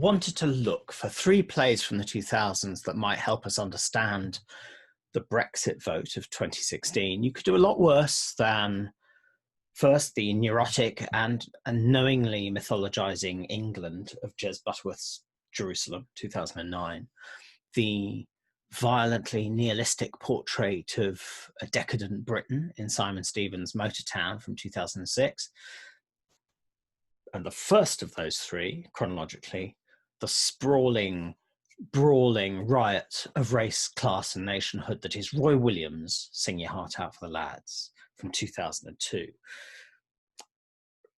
wanted to look for 3 plays from the 2000s that might help us understand the Brexit vote of 2016, you could do a lot worse than first the neurotic and knowingly mythologizing England of Jez Butterworth's Jerusalem, 2009, the violently nihilistic portrait of a decadent Britain in Simon Stevens' Motortown from 2006, and the first of those 3, chronologically, the sprawling, brawling riot of race, class, and nationhood that is Roy Williams' Sing Your Heart Out for the Lads from 2002.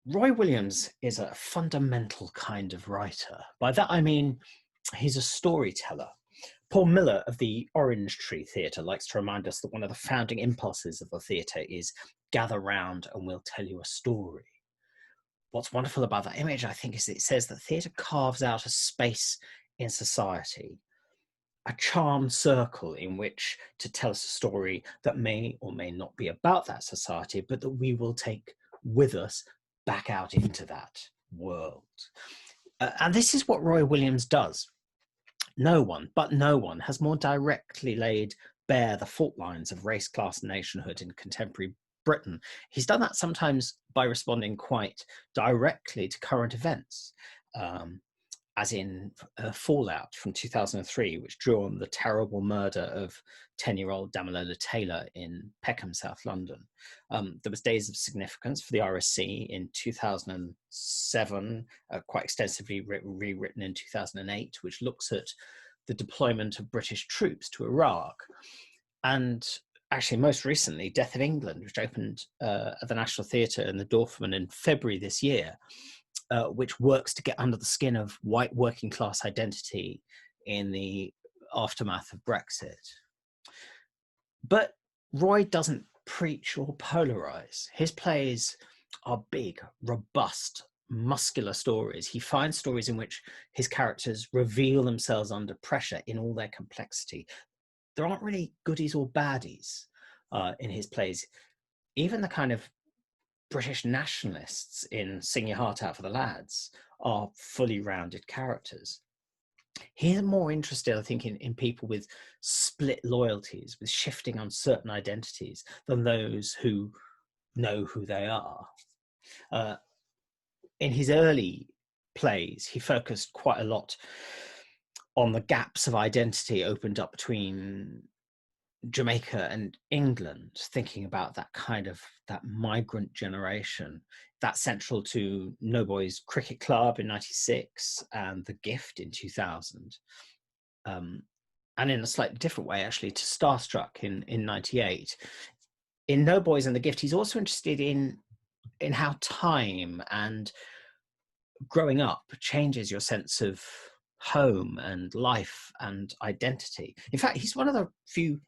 Roy Williams is a fundamental kind of writer. By that I mean he's a storyteller. Paul Miller of the Orange Tree Theatre likes to remind us that one of the founding impulses of the theatre is gather round and we'll tell you a story. What's wonderful about that image, I think, is it says that theatre carves out a space in society, a charmed circle in which to tell us a story that may or may not be about that society, but that we will take with us back out into that world. And this is what Roy Williams does. No one has more directly laid bare the fault lines of race, class, and nationhood in contemporary Britain. He's done that sometimes by responding quite directly to current events, as in Fallout from 2003, which drew on the terrible murder of 10-year-old Damilola Taylor in Peckham, South London. There was Days of Significance for the RSC in 2007, quite extensively rewritten in 2008, which looks at the deployment of British troops to Iraq. And actually, most recently, Death of England, which opened at the National Theatre in the Dorfman in February this year, which works to get under the skin of white working class identity in the aftermath of Brexit. But Roy doesn't preach or polarize. His plays are big, robust, muscular stories. He finds stories in which his characters reveal themselves under pressure in all their complexity. There aren't really goodies or baddies in his plays. Even the kind of British nationalists in Sing Your Heart Out for the Lads are fully rounded characters. He's more interested, I think, in people with split loyalties, with shifting uncertain identities, than those who know who they are. In his early plays, he focused quite a lot on the gaps of identity opened up between Jamaica and England, thinking about that migrant generation, that's central to No Boys Cricket Club in 96 and The Gift in 2000. And in a slightly different way, actually, to Starstruck in 98. In No Boys and The Gift, he's also interested in how time and growing up changes your sense of home and life and identity. In fact, he's one of the few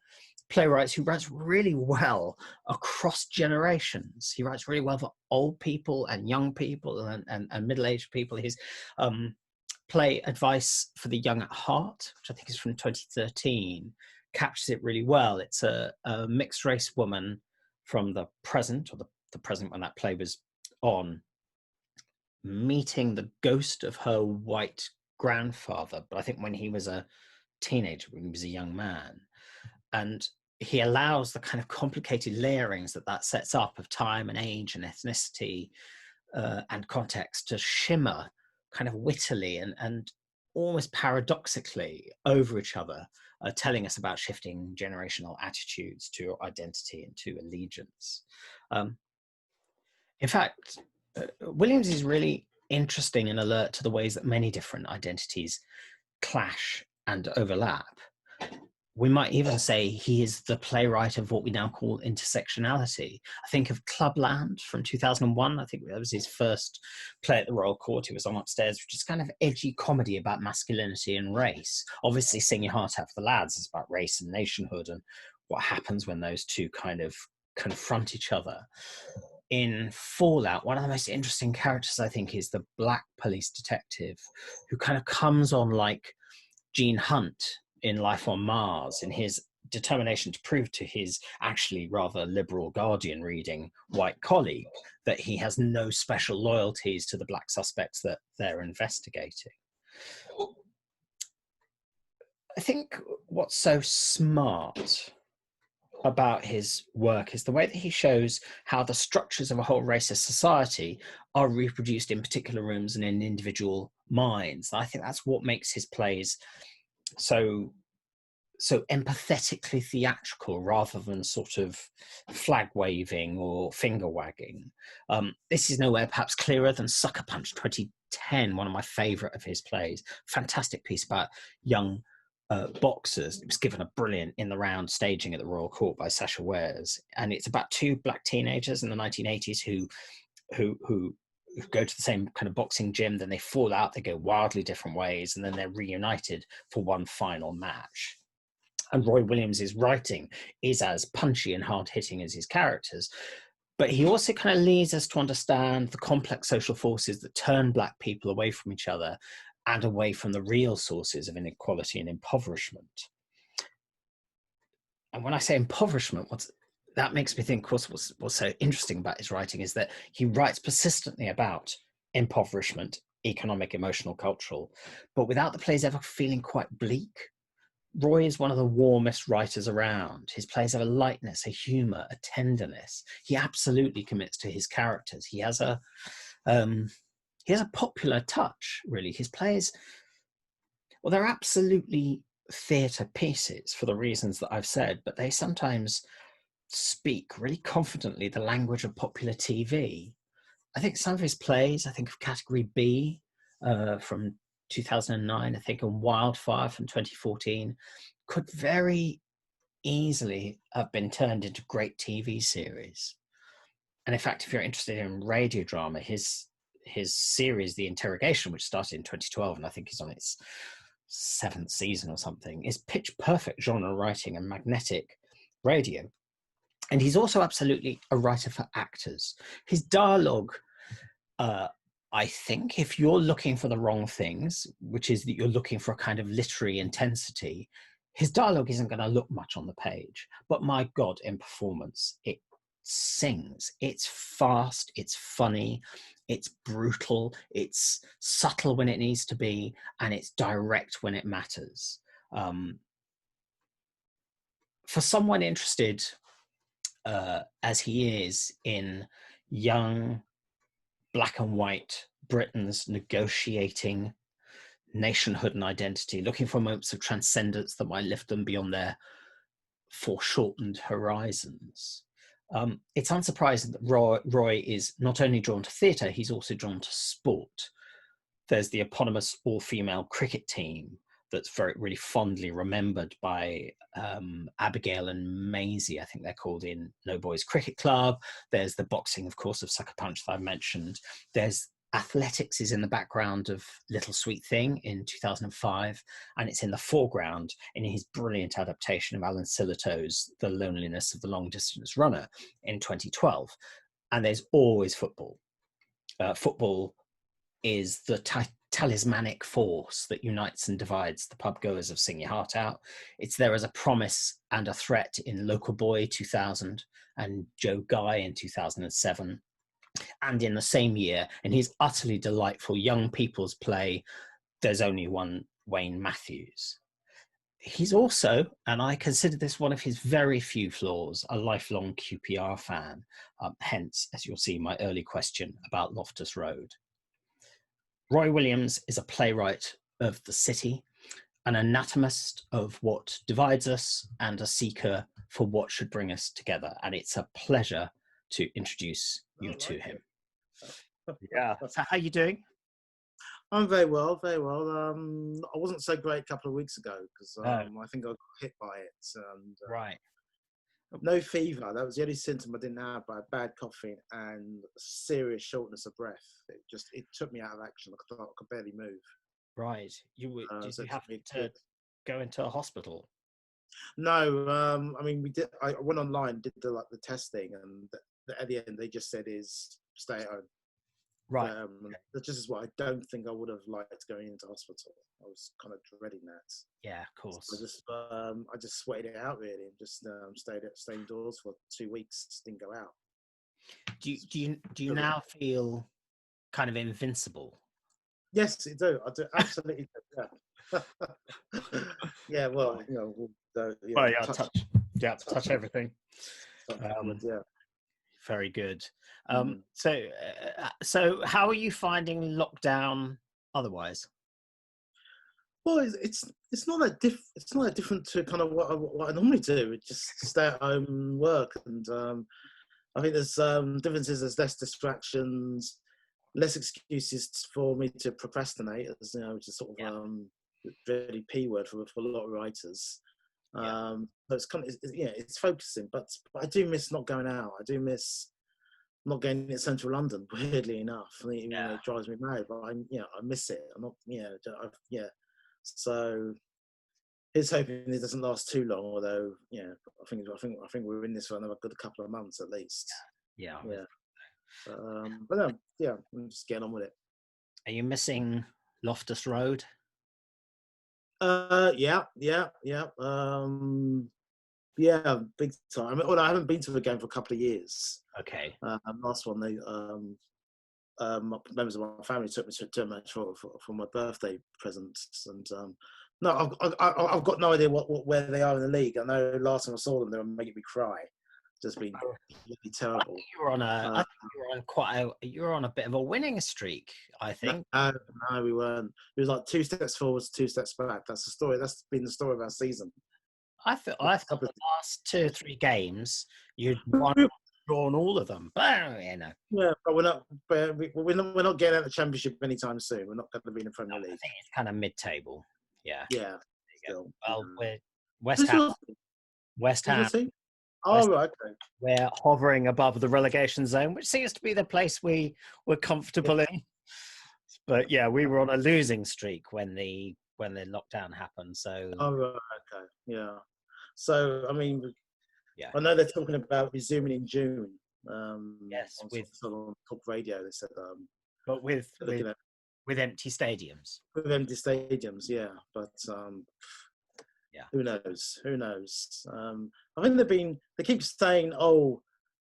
playwrights who writes really well across generations. He writes really well for old people and young people and middle-aged people. His play Advice for the Young at Heart, which I think is from 2013, captures it really well. It's a mixed race woman from the present, or the present when that play was on, meeting the ghost of her white grandfather, but I think when he was a teenager, when he was a young man. And he allows the kind of complicated layerings that sets up of time and age and ethnicity and context to shimmer kind of wittily and almost paradoxically over each other, telling us about shifting generational attitudes to identity and to allegiance. In fact, Williams is really interesting and alert to the ways that many different identities clash and overlap. We might even say he is the playwright of what we now call intersectionality. I think of Clubland from 2001. I think that was his first play at the Royal Court. He was on Upstairs, which is kind of edgy comedy about masculinity and race. Obviously, Sing Your Heart Out for the Lads is about race and nationhood and what happens when those two kind of confront each other. In Fallout, one of the most interesting characters, I think, is the black police detective who kind of comes on like Gene Hunt in Life on Mars, in his determination to prove to his actually rather liberal Guardian reading white colleague that he has no special loyalties to the black suspects that they're investigating. I think what's so smart about his work is the way that he shows how the structures of a whole racist society are reproduced in particular rooms and in individual minds. I think that's what makes his plays so empathetically theatrical rather than sort of flag waving or finger wagging. This is nowhere perhaps clearer than Sucker Punch 2010, one of my favorite of his plays. Fantastic piece about young boxers. It was given a brilliant in the round staging at the Royal Court by Sacha Wares, and it's about two black teenagers in the 1980s who go to the same kind of boxing gym, then they fall out, they go wildly different ways, and then they're reunited for one final match. And Roy Williams's writing is as punchy and hard-hitting as his characters, but he also kind of leads us to understand the complex social forces that turn black people away from each other and away from the real sources of inequality and impoverishment. And when I say impoverishment, that makes me think, of course, what's so interesting about his writing is that he writes persistently about impoverishment, economic, emotional, cultural, but without the plays ever feeling quite bleak. Roy is one of the warmest writers around. His plays have a lightness, a humor, a tenderness. He absolutely commits to his characters. He has a popular touch, really. His plays, well, they're absolutely theatre pieces for the reasons that I've said, but they sometimes speak really confidently the language of popular TV. I think some of his plays, I think of Category B from 2009, I think, and Wildfire from 2014, could very easily have been turned into great TV series. And in fact, if you're interested in radio drama, his series, The Interrogation, which started in 2012 and I think is on its 7th season or something, is pitch perfect genre writing and magnetic radio. And he's also absolutely a writer for actors. His dialogue, I think, if you're looking for the wrong things, which is that you're looking for a kind of literary intensity, his dialogue isn't going to look much on the page. But my God, in performance, it sings. It's fast, it's funny, it's brutal, it's subtle when it needs to be, and it's direct when it matters. For someone interested, as he is, in young black and white Britons negotiating nationhood and identity, looking for moments of transcendence that might lift them beyond their foreshortened horizons. It's unsurprising that Roy is not only drawn to theatre, he's also drawn to sport. There's the eponymous all-female cricket team that's really fondly remembered by Abigail and Maisie, I think they're called, in No Boys Cricket Club. There's the boxing, of course, of Sucker Punch that I've mentioned. There's athletics is in the background of Little Sweet Thing in 2005, and it's in the foreground in his brilliant adaptation of Alan Sillitoe's The Loneliness of the Long Distance Runner in 2012. And there's always football. Football is the talismanic force that unites and divides the pub goers of Sing Your Heart Out. It's there as a promise and a threat in Local Boy 2000 and Joe Gaye in 2007. And in the same year, in his utterly delightful young people's play, There's Only One Wayne Matthews. He's also, and I consider this one of his very few flaws, a lifelong QPR fan, hence, as you'll see, my early question about Loftus Road. Roy Williams is a playwright of the city, an anatomist of what divides us, and a seeker for what should bring us together. And it's a pleasure to introduce you to him. Yeah. So how are you doing? I'm very well, very well. I wasn't so great a couple of weeks ago because I think I got hit by it. And, right. No fever. That was the only symptom I didn't have, but bad coughing and serious shortness of breath. It took me out of action. I could barely move. Right. Did you have to go into a hospital? No. I mean, I went online, did the testing, and at the end they just said is stay at home. Right. That's just what I don't think I would have liked going into hospital. I was kind of dreading that. Yeah, of course. So I just sweated it out really, and just stayed indoors for 2 weeks. Didn't go out. Do you now feel kind of invincible? Yes, I do. I do absolutely. Yeah. Yeah, well, Well, yeah, touch everything. Yeah. Very good. Mm. So how are you finding lockdown otherwise? Well, it's not that it's not that different to kind of what I normally do. It's just stay at home and work, and I think there's differences. There's less distractions, less excuses for me to procrastinate, as which is sort of really P word for a lot of writers. So it's kind of it's focusing, but I do miss not going out. I do miss not going to central London. Weirdly enough, I mean, it drives me mad, but I miss it. I'm not So here's hoping it doesn't last too long. Although I think we're in this for another good couple of months at least. Yeah. But I'm just getting on with it. Are you missing Loftus Road? Yeah, big time. I mean, I haven't been to the game for a couple of years. Okay. Last one, they members of my family took me to a match for my birthday presents, and no, I've got no idea where they are in the league. I know last time I saw them, they were making me cry. Just been really terrible. You were on a bit of a winning streak, I think. No, we weren't. It was like 2 steps forwards, 2 steps back. That's the story. That's been the story of our season. I thought the last 2 or 3 games you'd won, drawn all of them. But Yeah, but we're not getting out of the championship anytime soon. We're not going to be in the Premier League. I think it's kind of mid-table. Yeah. Yeah. Still, well, we're West Ham. Oh, right. Okay. We're hovering above the relegation zone, which seems to be the place we're comfortable in. But yeah, we were on a losing streak when the lockdown happened. So. Oh, right. Okay. Yeah. So I mean, I know they're talking about resuming in June. Yes, on Talk Radio, they said. But with empty stadiums. With empty stadiums, yeah. But who knows? Who knows? I think they keep saying, oh,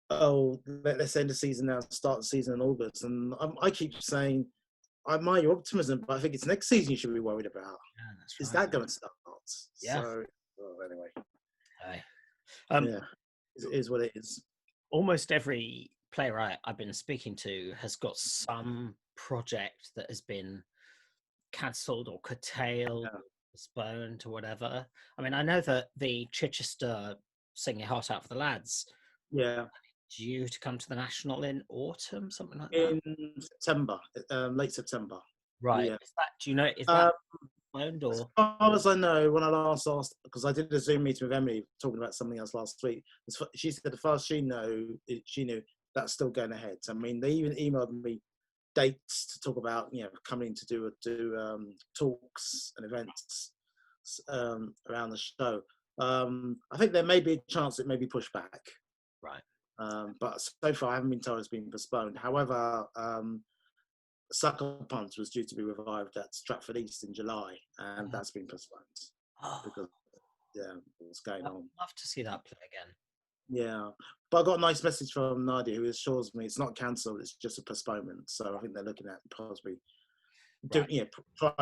let's end the season now, start the season in August, and I keep saying, I admire your optimism, but I think it's next season you should be worried about. Yeah, that's right. Is that going to start? Yeah. So, anyway. Yeah, it is what it is. Almost every playwright I've been speaking to has got some project that has been cancelled or curtailed, or postponed, or whatever. I mean, I know that the Chichester Sing Your Heart Out for the Lads, due to come to the National in autumn, something like that. In September, late September. Right. Yeah. Do you know? Is that postponed or? As far as I know, when I last asked, because I did a Zoom meeting with Emily talking about something else last week, she said as far as she knew that's still going ahead. I mean, they even emailed me dates to talk about, coming to do talks and events around the show. I think there may be a chance it may be pushed back. Right. But so far I haven't been told it's been postponed. However, Sucker Punch was due to be revived at Stratford East in July, and that's been postponed because what's going on. I'd love to see that play again. Yeah, but I got a nice message from Nadia who assures me it's not cancelled; it's just a postponement. So I think they're looking at possibly try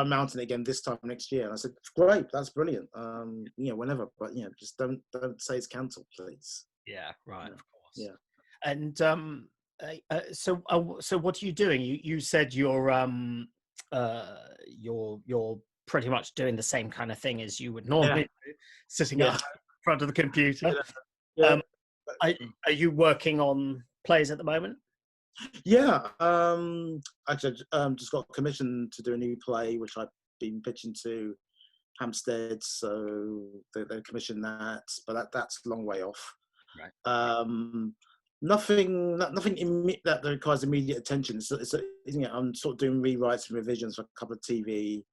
mounting it again this time next year. And I said, great, that's brilliant. Whenever, but just don't say it's cancelled, please. Yeah, right, of course. Yeah, and so what are you doing? You said you're pretty much doing the same kind of thing as you would normally do, sitting up in front of the computer. Are you working on plays at the moment? Yeah, actually, just got commissioned to do a new play, which I've been pitching to Hampstead, so they commissioned that, but that's a long way off. Right. Nothing that requires immediate attention. I'm sort of doing rewrites and revisions for a couple of TV,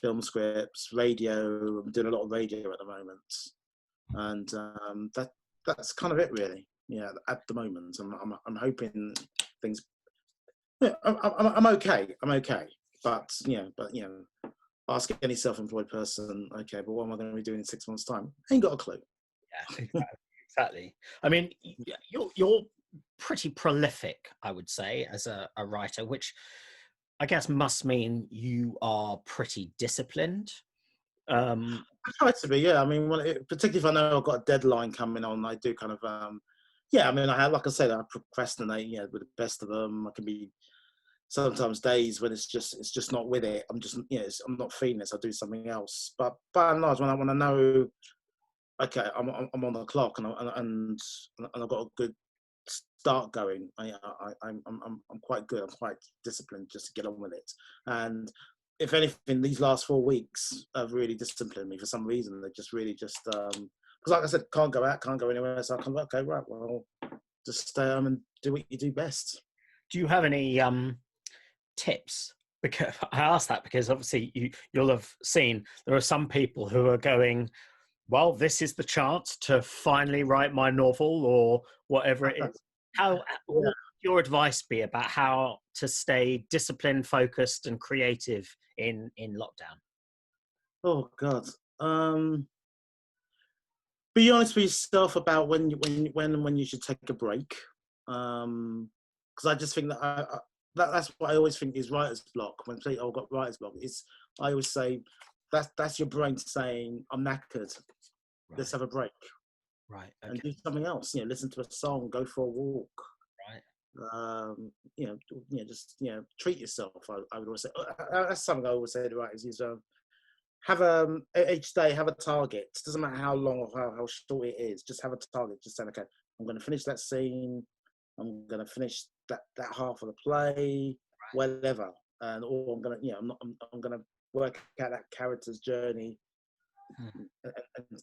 film scripts, radio. I'm doing a lot of radio at the moment, and that's kind of it, really. Yeah, at the moment, I'm hoping things. Yeah, I'm okay. But ask any self-employed person. Okay, but what am I going to be doing in 6 months' time? I ain't got a clue. Yeah, exactly. I mean, you're pretty prolific, I would say, as a writer, which I guess must mean you are pretty disciplined. I try to be, yeah. I mean, particularly if I know I've got a deadline coming on, I do kind of, yeah. I mean, like I said, I procrastinate, with the best of them. I can be sometimes days when it's just not with it. I'm just, I'm not feeling this. I'll do something else. But by and large, when I know, okay, I'm on the clock and I've got a good start going, I'm quite good. I'm quite disciplined just to get on with it. And if anything, these last 4 weeks have really disciplined me for some reason. They just really because, like I said, can't go out, can't go anywhere. So I come, okay, right, well, just stay home and do what you do best. Do you have any tips? Because I asked that because obviously you'll have seen there are some people who are going, well, this is the chance to finally write my novel or whatever it is. What would your advice be about how to stay disciplined, focused, and creative in lockdown? Oh God. Be honest with yourself about when you should take a break. Because I just think that that's what I always think is writer's block. When people say, "Oh, I've got writer's block," I always say that's your brain saying, "I'm knackered. Right. Let's have a break." Right. Okay. And do something else. Listen to a song, go for a walk. Right. Just treat yourself. I would always say that's something I always say to writers is have each day have a target. It doesn't matter how long or how short it is. Just have a target. Just saying, okay, I'm going to finish that scene. I'm going to finish that half of the play, whatever. And or I'm going to I'm going to work out that character's journey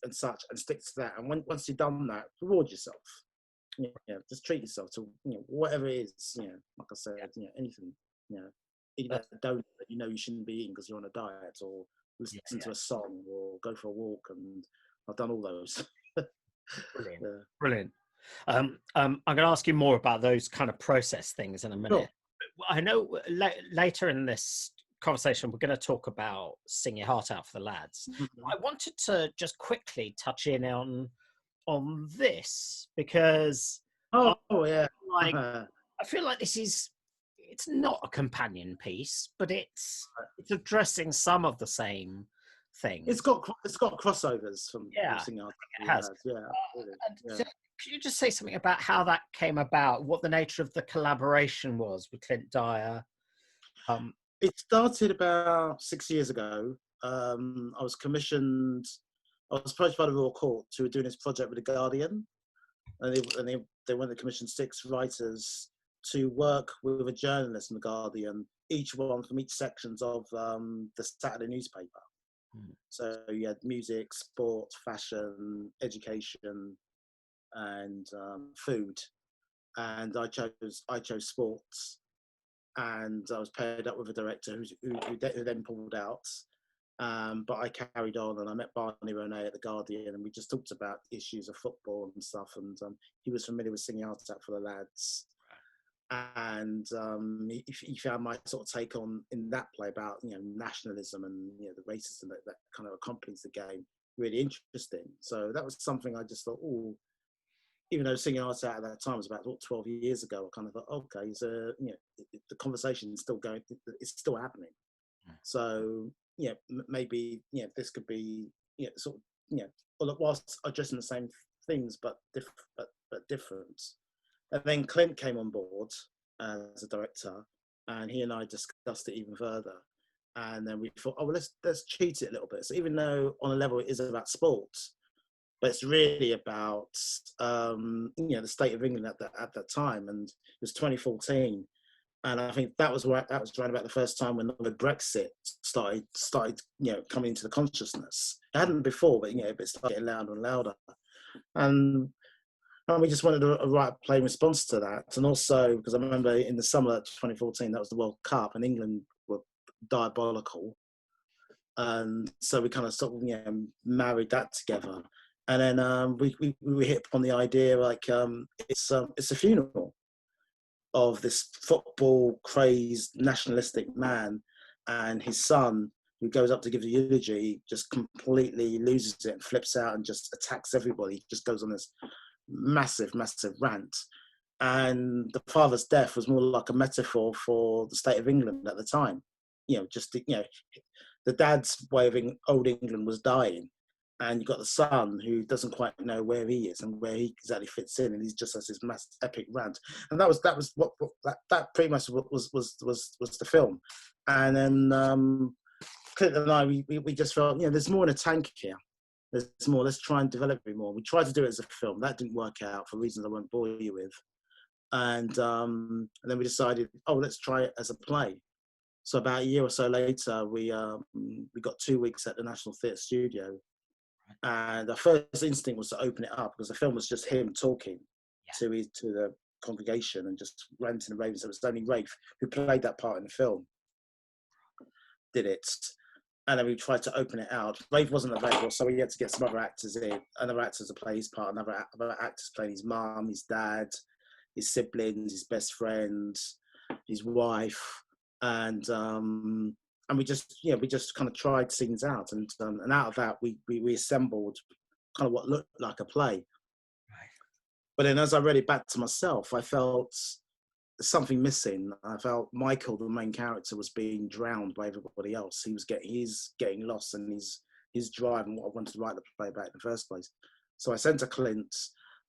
and such, and stick to that. And once you've done that, reward yourself. Just treat yourself to whatever it is. Like I said, anything. Eat that donut that you shouldn't be eating because you're on a diet, or listen to a song, or go for a walk. And I've done all those. Brilliant. Brilliant. I'm going to ask you more about those kind of process things in a minute. Sure. I know later in this conversation, we're going to talk about Sing Your Heart Out for the Lads. Mm-hmm. I wanted to just quickly touch in on this because I feel like it's not a companion piece, but it's addressing some of the same things. It's got crossovers from Sing Your Heart Out for the Lads. Yeah. So could you just say something about how that came about, what the nature of the collaboration was with Clint Dyer? It started about 6 years ago. I was approached by the Royal Court who were doing this project with The Guardian, and they wanted to commission 6 writers to work with a journalist in The Guardian, each one from each sections of the Saturday newspaper. So you had music, sport, fashion, education, and food. And I chose sports. And I was paired up with a director who then pulled out. But I carried on, and I met Barney Ronay at The Guardian, and we just talked about issues of football and stuff. And he was familiar with Singing Heart Out for the Lads. And he found my sort of take on in that play about nationalism and the racism that kind of accompanies the game really interesting. So that was something I just thought, oh, even though Singing Heart Out at that time was about 12 years ago, I kind of thought, okay, so the conversation is still going, it's still happening. So maybe this could be sort of whilst addressing the same things but different. And then Clint came on board as a director, and he and I discussed it even further. And then we thought, oh, well, let's cheat it a little bit. So even though on a level it is about sports, but it's really about the state of England at that time, and it was 2014, and I think that was right about the first time when the Brexit started coming into the consciousness. It hadn't before, but it started getting louder and louder, and we just wanted to write a play in response to that. And also because I remember in the summer of 2014, that was the World Cup, and England were diabolical, and so we kind of sort of married that together. And then we hit upon the idea it's a funeral of this football crazed nationalistic man, and his son, who goes up to give the eulogy, just completely loses it and flips out and just attacks everybody. Just goes on this massive rant. And the father's death was more like a metaphor for the state of England at the time. The the dad's way of old England was dying, and you've got the son who doesn't quite know where he is and where he exactly fits in, and he's just has this mass epic rant, and that was what that pretty much was the film. And then Clint and I, we just felt, there's more in a tank here. There's more. Let's try and develop it more. We tried to do it as a film. That didn't work out for reasons I won't bore you with. And then we decided, let's try it as a play. So about a year or so later, we got 2 weeks at the National Theatre Studio, and our first instinct was to open it up because the film was just him talking to the congregation and just ranting and raving. So it was only Rafe, who played that part in the film, did it. And then we tried to open it out. Rafe wasn't available, so we had to get some other actors in, other actors to play his part, and other actors playing his mum, his dad, his siblings, his best friend, his wife, and we just kind of tried scenes out, and out of that we assembled kind of what looked like a play. Right. But then as I read it back to myself, I felt something missing. I felt Michael, the main character, was being drowned by everybody else. He's getting lost in his drive and what I wanted to write the play about in the first place. So I said to Clint,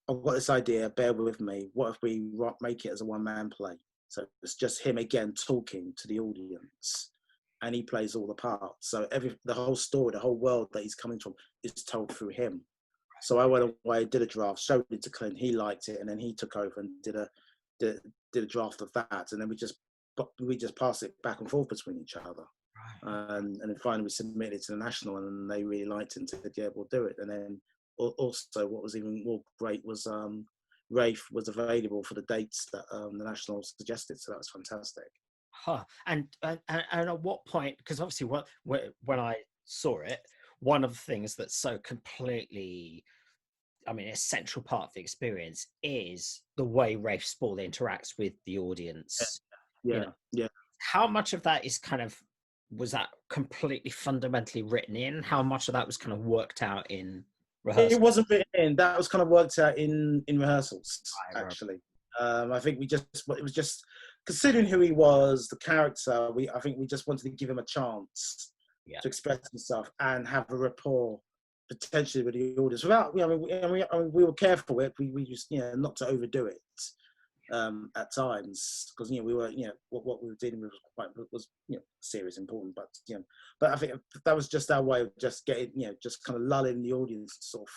I've got this idea, bear with me. What if we make it as a one-man play? So it's just him again talking to the audience, and he plays all the parts. So the whole story, the whole world that he's coming from is told through him. So I went away, did a draft, showed it to Clint, he liked it, and then he took over and did a draft of that, and then we just passed it back and forth between each other. Right. And then finally we submitted it to the National, and they really liked it and said, yeah, we'll do it. And then also what was even more great was Rafe was available for the dates that the National suggested, so that was fantastic. Huh. And at what point, because obviously when I saw it, one of the things that's so completely, a central part of the experience is the way Rafe Spall interacts with the audience. Yeah. How much of that is was that completely fundamentally written in? How much of that was kind of worked out in rehearsals? It wasn't written in. That was kind of worked out in rehearsals, actually. Right. I think it was just considering who he was, the character. I think we just wanted to give him a chance to express himself and have a rapport potentially with the audience without, we were careful with it. We just, not to overdo it at times, because, we were, what we were dealing with was serious, important, but I think that was just our way of just getting, just kind of lulling the audience sort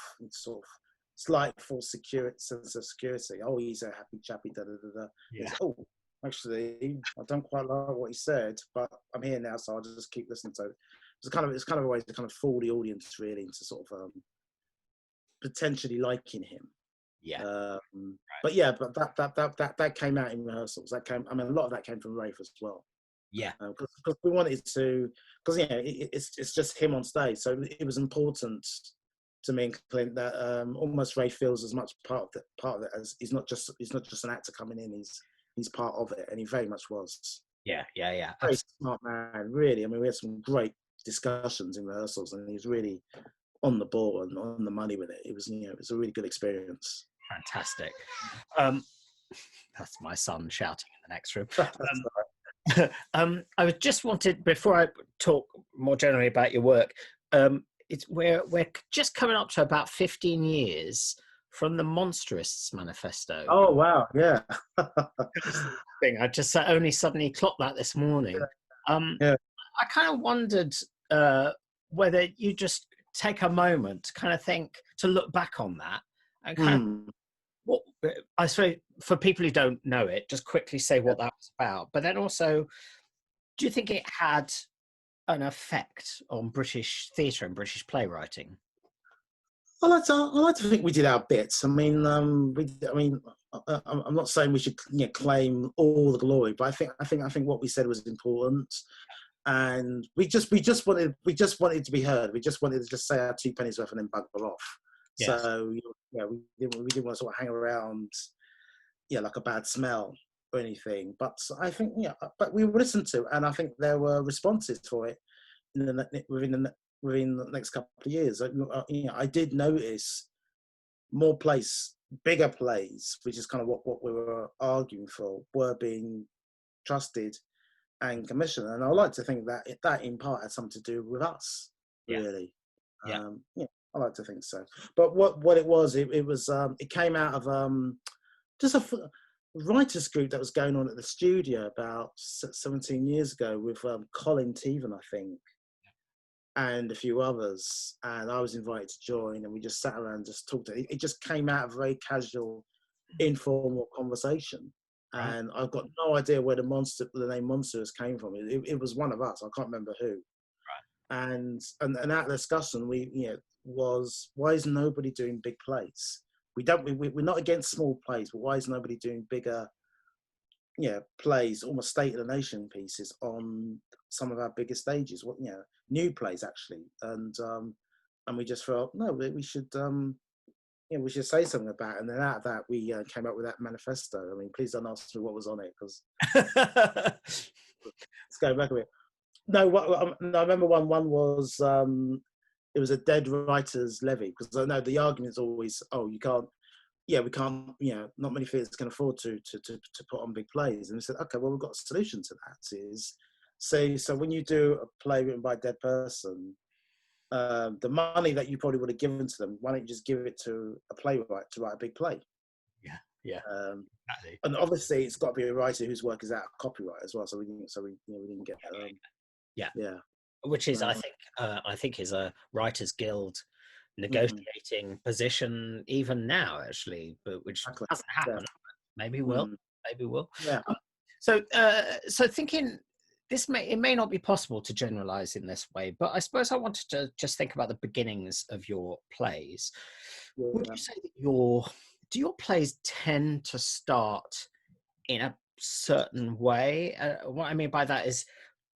of slight false sense of security. Oh, he's a happy chappy, da da da da. Yeah. Oh, actually, I don't quite like what he said, but I'm here now, so I'll just keep listening to it. It's kind of a way to kind of fool the audience really into sort of potentially liking him. Yeah. But that came out in rehearsals. A lot of that came from Rafe as well. Yeah. Because we wanted to, because it's just him on stage, so it was important to me and Clint that almost Rafe feels as much part of it as he's not just an actor coming in. He's part of it, and he very much was. Yeah. Very smart man, really. We had some great discussions in rehearsals, and he was really on the ball and on the money with it. It was a really good experience. Fantastic. That's my son shouting in the next room. I just wanted, before I talk more generally about your work, we're just coming up to about 15 years from the Monsterists Manifesto. Oh wow, yeah. I just only suddenly clocked that this morning. I kind of wondered whether you just take a moment to kind of think, to look back on that and kind of what, I suppose, for people who don't know it, just quickly say what that was about. But then also, do you think it had an effect on British theatre and British playwriting? I like to think we did our bits. I'm not saying we should claim all the glory, but I think what we said was important, and we just wanted to be heard. We just wanted to just say our 2 pennies worth and then bugger off. Yes. So we didn't want to sort of hang around, like a bad smell or anything. But I think but we were listened to, and I think there were responses for it within the next couple of years. I did notice more bigger plays, which is kind of what we were arguing for, were being trusted and commission. And I like to think that that in part had something to do with us, really. Yeah. Yeah, I like to think so. But what it was, it came out of just a writers group that was going on at the studio about 17 years ago with Colin Teven, I think, and a few others. And I was invited to join, and we just sat around and just talked. It just came out of a very casual, informal conversation. Right. And I've got no idea where the name Monsters came from. It was one of us. I can't remember who. Right. And that discussion was, why is nobody doing big plays? We're not against small plays, but why is nobody doing bigger plays, almost state of the nation pieces on some of our biggest stages? New plays actually. And we just felt, no, we should we should say something about it. And then out of that, we came up with that manifesto. I mean, please don't ask me what was on it, because let's go back a bit. No, I remember one was it was a dead writers levy, because I know the argument is always, we can't, not many theatres can afford to put on big plays. And we said, okay, well, we've got a solution to that. Is so when you do a play written by a dead person, the money that you probably would have given to them, why don't you just give it to a playwright to write a big play? Yeah. Exactly. And obviously, it's got to be a writer whose work is out of copyright as well. So we didn't get. Which is, I think, is a Writers Guild negotiating position even now, actually, but which hasn't happened. Yeah. Maybe will. Maybe will. Yeah. So thinking. It may not be possible to generalize in this way, but I suppose I wanted to just think about the beginnings of your plays. Yeah. Would you say that do your plays tend to start in a certain way? What I mean by that is,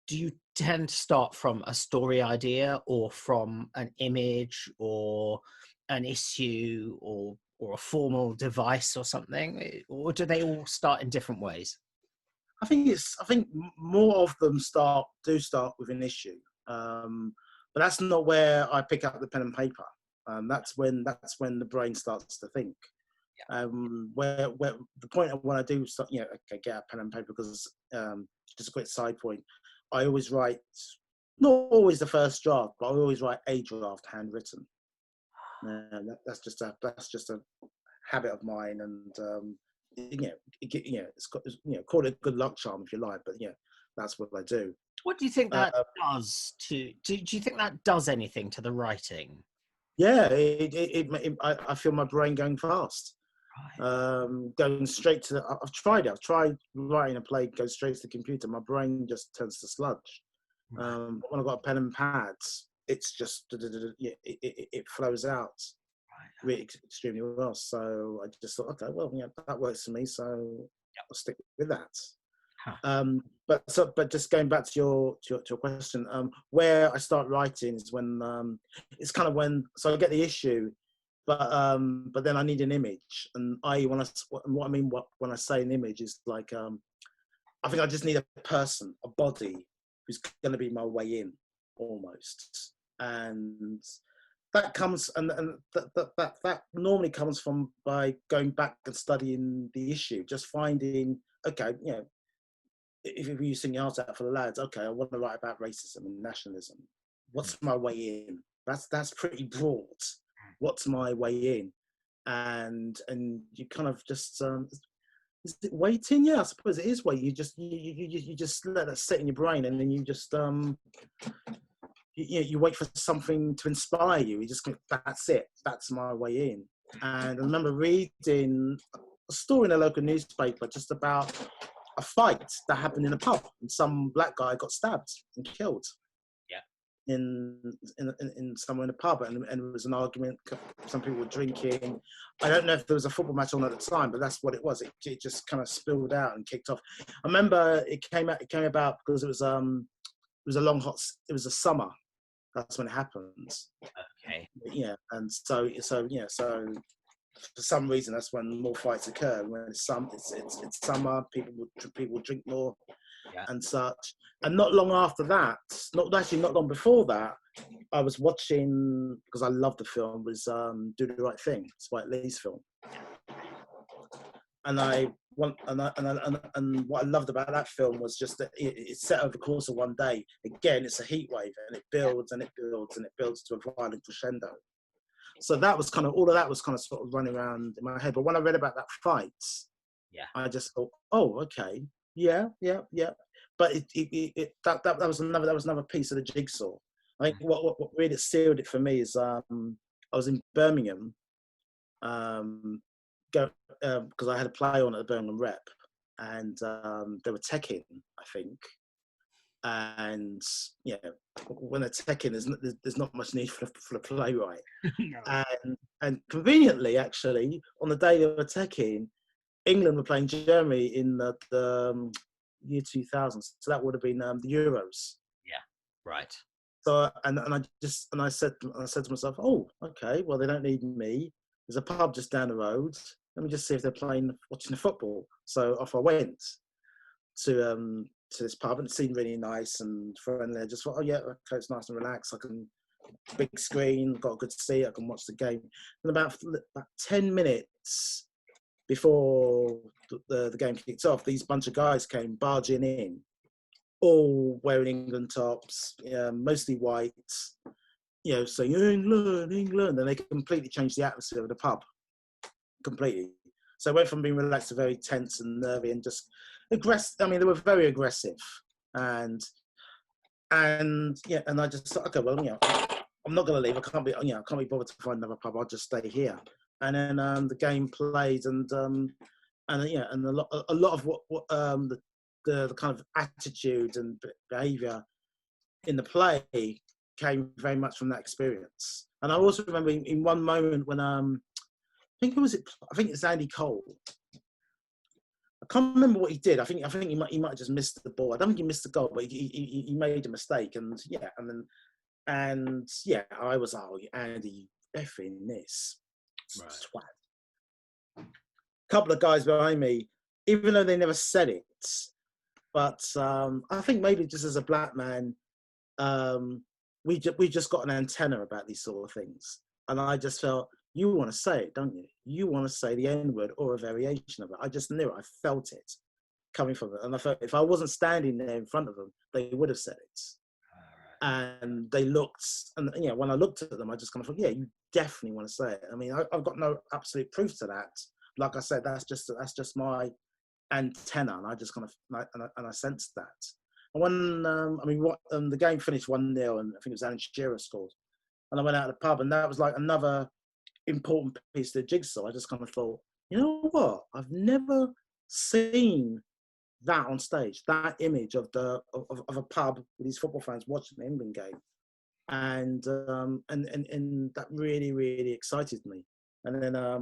do you tend to start from a story idea, or from an image, or an issue, or a formal device or something, or do they all start in different ways? I think more of them do start with an issue, but that's not where I pick up the pen and paper. That's when the brain starts to think. Yeah. Where the point of when I do start, get out pen and paper, because just a quick side point, I always write, not always the first draft, but I always write a draft handwritten. That's just a habit of mine, and it's got, call it a good luck charm if you like, but that's what I do. What do you think that does to? Do you think that does anything to the writing? Yeah, I feel my brain going fast, going straight to. I've tried writing a play, go straight to the computer. My brain just turns to sludge. But when I've got a pen and pads, it's just it flows out. Really extremely well. So I just thought, okay, well, that works for me, so I'll stick with that. But just going back to your question, where I start writing is when it's kind of when, so I get the issue, but then I need an image, and what I mean when I say an image is like, I think I just need a person, a body, who's going to be my way in, almost. And that comes, and that normally comes from by going back and studying the issue, just finding, okay, if you're using your heart out for the lads, okay, I want to write about racism and nationalism. What's my way in? That's pretty broad. What's my way in? And you kind of just is it waiting? Yeah, I suppose it is waiting. You just let that sit in your brain, and then you just you wait for something to inspire you. You just, that's it. That's my way in. And I remember reading a story in a local newspaper just about a fight that happened in a pub, and some black guy got stabbed and killed. Yeah. In somewhere in a pub, and it was an argument. Some people were drinking. I don't know if there was a football match on at the time, but that's what it was. It just kind of spilled out and kicked off. I remember it came about because it was a long hot. It was a summer. That's when it happens. Okay. Yeah, and so for some reason that's when more fights occur. When it's summer, people drink more, and such. And not long after that, not long before that, I was watching, because I love the film, was Do the Right Thing, Spike Lee's film. and I want, and what I loved about that film was just that it's set over the course of one day. Again, it's a heat wave, and it builds and it builds and it builds to a violent crescendo. So that was kind of, all of that was kind of sort of running around in my head. But when I read about that fight, I just thought, oh, okay, yeah. But that was another piece of the jigsaw. I think what really sealed it for me is I was in Birmingham, because I had a play on at the Birmingham Rep, and they were teching, I think. And when they're teching, there's not much need for a playwright. No. And conveniently, actually, on the day they were teching, England were playing Germany in the year 2000. So that would have been the Euros. Yeah, right. So I said to myself, oh, okay, well, they don't need me. There's a pub just down the road. Let me just see if they're watching the football. So off I went to this pub, and it seemed really nice and friendly. I just thought, oh yeah, okay, it's nice and relaxed. I can, big screen, got a good seat, I can watch the game. And about 10 minutes before the game kicked off, these bunch of guys came barging in, all wearing England tops, mostly white, saying England, and they completely changed the atmosphere of the pub, completely. So it went from being relaxed to very tense and nervy and just aggressive. I mean, they were very aggressive, and I just thought, okay, well, I'm not going to leave. I can't be bothered to find another pub. I'll just stay here. And then the game played, and a lot of what the kind of attitude and behaviour in the play came very much from that experience. And I also remember in one moment when I think it's Andy Cole. I can't remember what he did. I think he might have just missed the ball. I don't think he missed the goal, but he made a mistake. And I was, oh, Andy, effing this. Right. Swat. Couple of guys behind me, even though they never said it, but I think maybe just as a black man, we just got an antenna about these sort of things, and I just felt, you want to say it, don't you? You want to say the N-word or a variation of it. I just knew it. I felt it coming from it, and I felt if I wasn't standing there in front of them, they would have said it. And they looked, and when I looked at them, I just kind of thought, yeah, you definitely want to say it. I mean, I've got no absolute proof to that. Like I said, that's just my antenna, and I just kind of and I sensed that. And when the game finished 1-0, and I think it was Alan Shearer scored, and I went out of the pub, and that was like another important piece of the jigsaw. I just kind of thought, you know what? I've never seen that on stage, that image of a pub with these football fans watching the England game, and that really, really excited me. And then I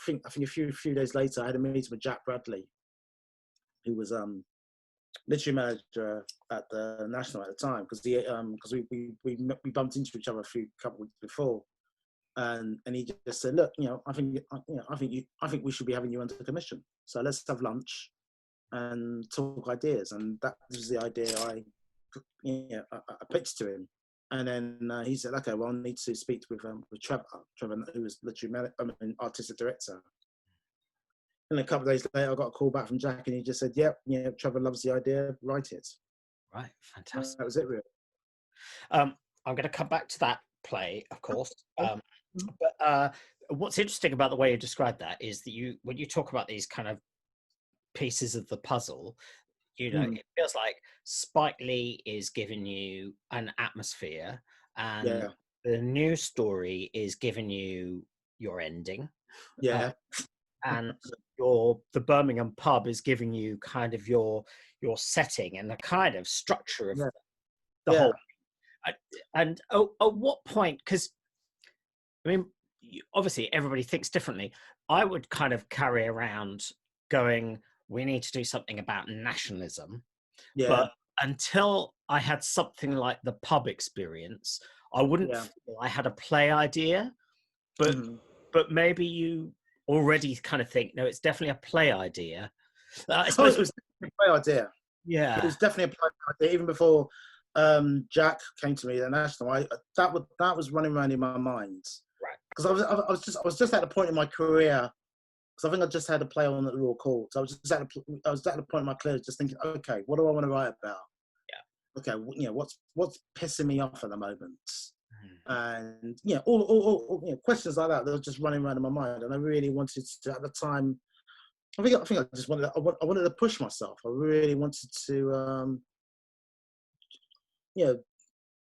think a few days later, I had a meeting with Jack Bradley, who was literary manager at the National at the time, because we bumped into each other a couple of weeks before, and he just said, look, I think we should be having you under commission, so let's have lunch and talk ideas. And that was the idea I pitched to him. And then he said, okay, well, I need to speak with Trevor, who was literally artistic director. And a couple of days later, I got a call back from Jack, and he just said, yeah, Trevor loves the idea, write it. Right, fantastic. That was it, really. I'm going to come back to that play, of course. But what's interesting about the way you describe that is that when you talk about these kind of pieces of the puzzle, it feels like Spike Lee is giving you an atmosphere, and the new story is giving you your ending. And the Birmingham Pub is giving you kind of your setting and the kind of structure of the whole. And at what point, because I mean, obviously everybody thinks differently. I would kind of carry around going, we need to do something about nationalism. But until I had something like the pub experience, I wouldn't feel I had a play idea. But maybe you already kind of think, no, it's definitely a play idea. I suppose it was a play idea. Yeah. It was definitely a play idea. Even before Jack came to me at the National, that was running around in my mind. Right. Because I was just at the point in my career because I think I just had a play on at the Royal Court. So I was at the point in my career just thinking, okay, what do I want to write about? Yeah. Okay, you know, what's pissing me off at the moment? Mm. And you know, all you know, questions like that were just running around in my mind. And I really wanted to, at the time, I think I just wanted, I wanted to push myself. I really wanted to, you know,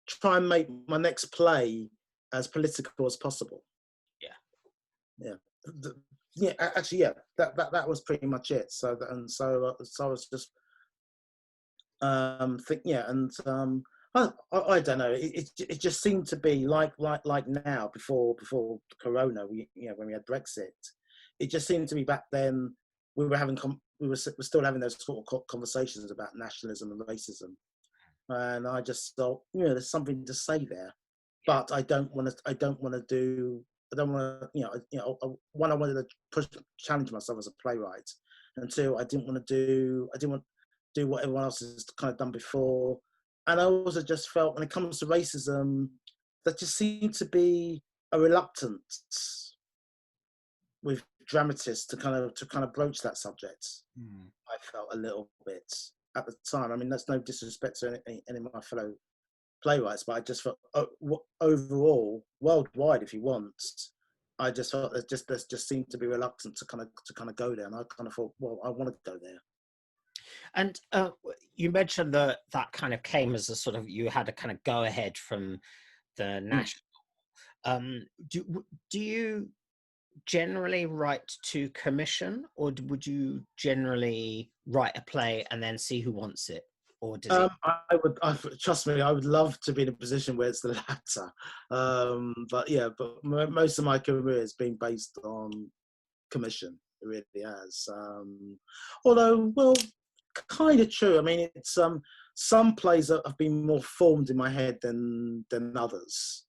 try and make my next play as political as possible. Yeah. Yeah. Yeah, actually, yeah, that was pretty much it. So I was just yeah, and I don't know. It just seemed to be like now before Corona. You know, when we had Brexit, it just seemed to be back then. We were having we're still having those sort of conversations about nationalism and racism, and I just thought, you know, there's something to say there, but I don't want to do. I don't want to, one, I wanted to challenge myself as a playwright, and two, I didn't want to do what everyone else has kind of done before. And I also just felt, when it comes to racism, there just seemed to be a reluctance with dramatists to kind of broach that subject. I felt a little bit at the time. I mean, that's no disrespect to any of my fellow playwrights, but I just felt overall, worldwide, if you want, I just felt there just seemed to be reluctant to kind of go there, and I kind of thought, well, I want to go there. And you mentioned that kind of came as a sort of, you had a kind of go ahead from the national. Do you generally write to commission, or would you generally write a play and then see who wants it? Or does it? Trust me, I would love to be in a position where it's the latter. But yeah, most of my career has been based on commission. It really has. Although, well, kind of true. I mean, it's some plays have been more formed in my head than others.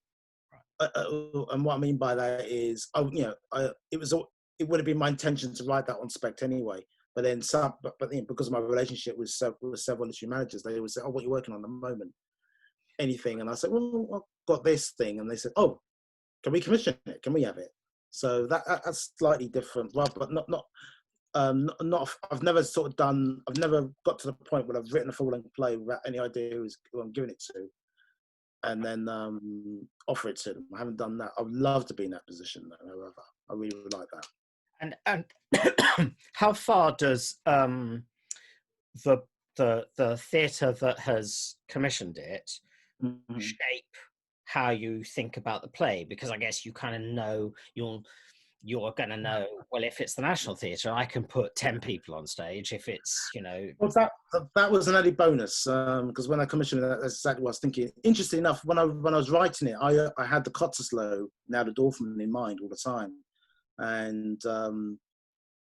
And what I mean by that is, it would have been my intention to write that on spec anyway. But then because of my relationship with several literary managers, they would say, "Oh, what are you working on at the moment? Anything?" And I said, "Well, I've got this thing," and they said, "Oh, can we commission it? Can we have it?" So that's slightly different. Well, but not. I've never I've never got to the point where I've written a full-length play without any idea who I'm giving it to, and then offer it to them. I haven't done that. I would love to be in that position, though, however. I really would like that. And how far does the theatre that has commissioned it shape how you think about the play? Because I guess you kind of know you're going to know, well, if it's the National Theatre, I can put 10 people on stage. If it's, Well, that was an added bonus, because when I commissioned it, that's exactly what I was thinking. Interesting enough, when I was writing it, I had the Cottesloe, now the Dorfman, in mind all the time. And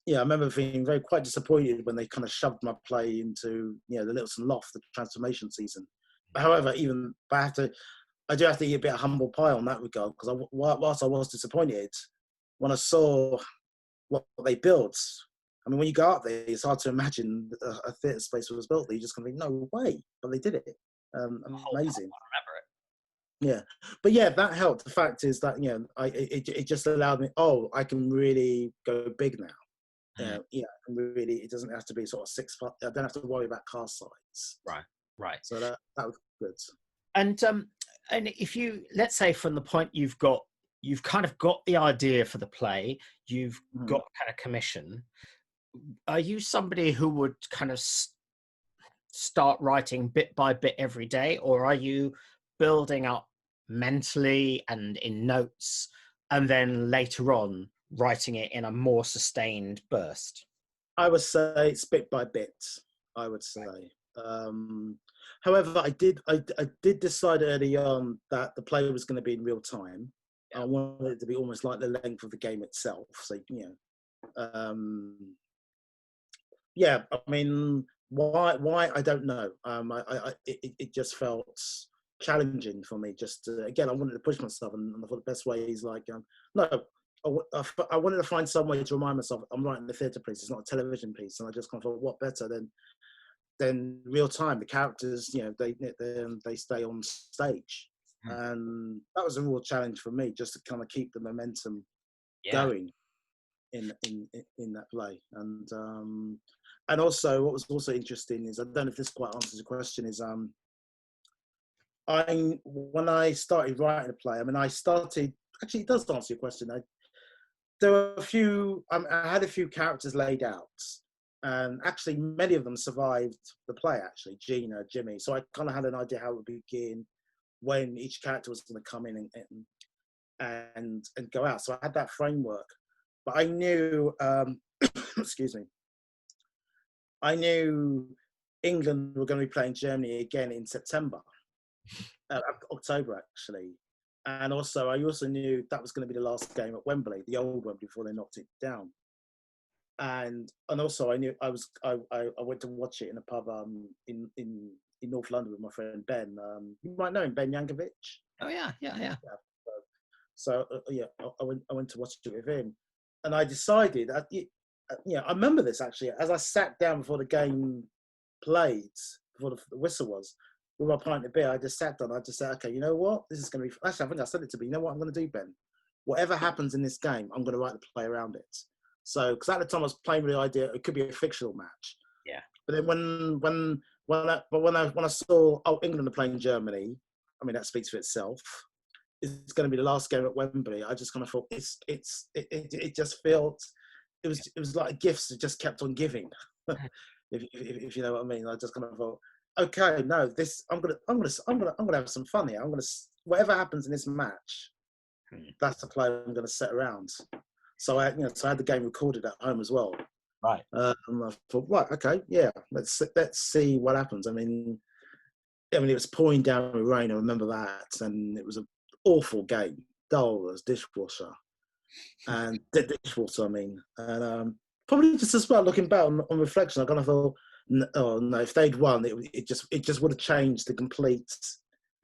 yeah, I remember being quite disappointed when they kind of shoved my play into, the Littleton Loft, the transformation season. However, I do have to eat a bit of humble pie on that regard, because whilst I was disappointed, when I saw what they built, I mean, when you go out there, it's hard to imagine a theatre space was built there. You just kind of think, no way, but they did it. Amazing. Yeah, but yeah, that helped. The fact is that it just allowed me. Oh, I can really go big now. Yeah, really, it doesn't have to be sort of 6 foot. I don't have to worry about cast size. Right. So that was good. And if you, let's say, from the point you've kind of got the idea for the play, you've got kind of commission. Are you somebody who would kind of start writing bit by bit every day, or are you building up mentally and in notes, and then later on writing it in a more sustained burst? I would say it's bit by bit. I would say. However, I did decide early on that the play was going to be in real time. Yeah. I wanted it to be almost like the length of the game itself. So yeah. I mean, why? I don't know. It just felt challenging for me. Just again, I wanted to push myself, and I thought the best way is like no. I wanted to find some way to remind myself I'm writing a theatre piece. It's not a television piece, and I just kind of thought, what better than real time? The characters, they stay on stage, and that was a real challenge for me, just to kind of keep the momentum going. in that play. And also, what was also interesting is, I don't know if this quite answers the question, is when I started writing a play, I mean, actually it does answer your question. There were a few, I had a few characters laid out, and actually many of them survived the play, actually, Gina, Jimmy. So I kind of had an idea how it would begin, when each character was going to come in and go out. So I had that framework, but I knew, excuse me, I knew England were going to be playing Germany again in September, October actually. And also, I also knew that was going to be the last game at Wembley, the old Wembley, before they knocked it down. And also, I knew I went to watch it in a pub in North London with my friend Ben. You might know him, Ben Yankovic. Oh yeah. So yeah, I went to watch it with him, and I decided, I remember this actually, as I sat down before the game played, before the whistle was, with my pint of beer, I just sat down. I just said, okay, you know what? This is going to be. Actually, I think I said it to me. You know what I'm going to do, Ben? Whatever happens in this game, I'm going to write the play around it. So, because at the time I was playing with the idea it could be a fictional match. Yeah. But then when I saw England are playing Germany, I mean that speaks for itself. It's going to be the last game at Wembley. I just kind of thought it just felt it was like gifts that just kept on giving. if you know what I mean. I just kind of thought, okay, no, I'm gonna have some fun here. Whatever happens in this match, that's the play I'm gonna set around. So I had the game recorded at home as well. Right. I thought, right, okay, yeah, let's see what happens. I mean, it was pouring down with rain. I remember that, and it was an awful game, dull as dishwasher, and dishwater. I mean, and probably just as well. Looking back on reflection, I kind of thought, oh no, if they'd won, it just would have changed the complete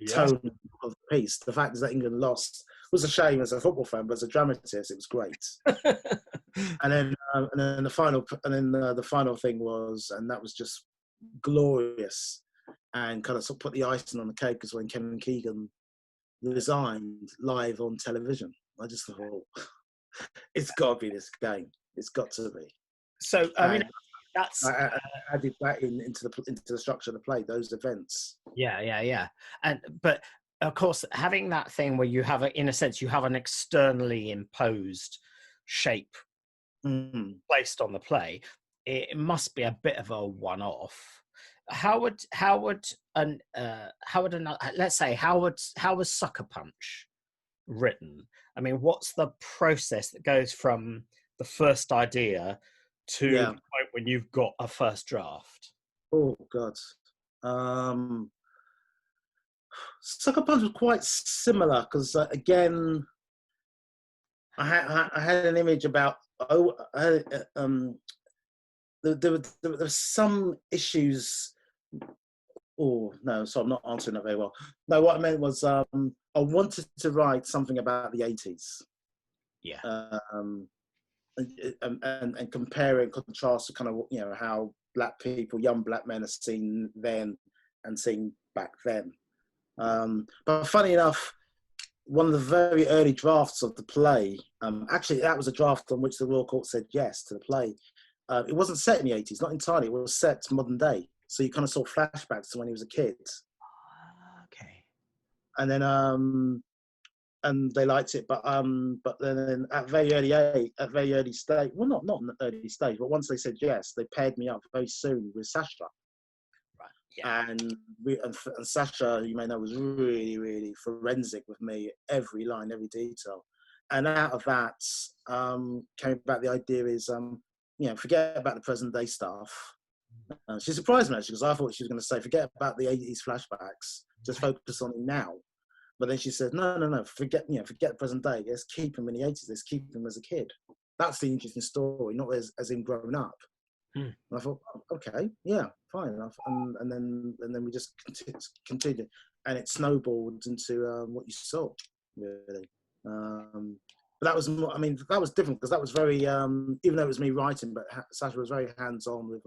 tone of the piece. The fact is that England lost was a shame as a football fan, but as a dramatist, it was great. and then the final thing was, and that was just glorious, and kind of sort of put the icing on the cake, is when Kevin Keegan resigned live on television. I just thought, it's got to be this game. It's got to be. So I mean, that's I added that into the structure of the play. Those events. Yeah. But of course, having that thing where you have, in a sense, you have an externally imposed shape placed on the play, it must be a bit of a one-off. How was Sucker Punch written? I mean, what's the process that goes from the first idea to the point when you've got a first draft? Oh God. Sucker Punch was quite similar, because again, I had an image about there were some issues. Oh no, so I'm not answering that very well. No, what I meant was I wanted to write something about the 80s. Yeah. And compare and contrast to kind of how young black men are seen then and seen back then. But funny enough, one of the very early drafts of the play, actually that was a draft on which the Royal Court said yes to the play. It wasn't set in the 80s, not entirely. It was set modern day. So you kind of saw flashbacks to when he was a kid. Okay. And then and they liked it, but then at very early stage, well, not an early stage, but once they said yes, they paired me up very soon with Sasha. Right. Yeah. And Sasha, you may know, was really, really forensic with me, every line, every detail. And out of that came back the idea is, forget about the present day stuff. She surprised me actually, because I thought she was going to say, forget about the 80s flashbacks, just focus on it now. But then she said, no, forget the present day. Let's keep him in the 80s. Let's keep him as a kid. That's the interesting story, not as him grown up. And I thought, okay, yeah, fine enough. And then we just continued, and it snowballed into what you saw, really. But that was more, that was different, because that was very, even though it was me writing, but Sasha was very hands-on with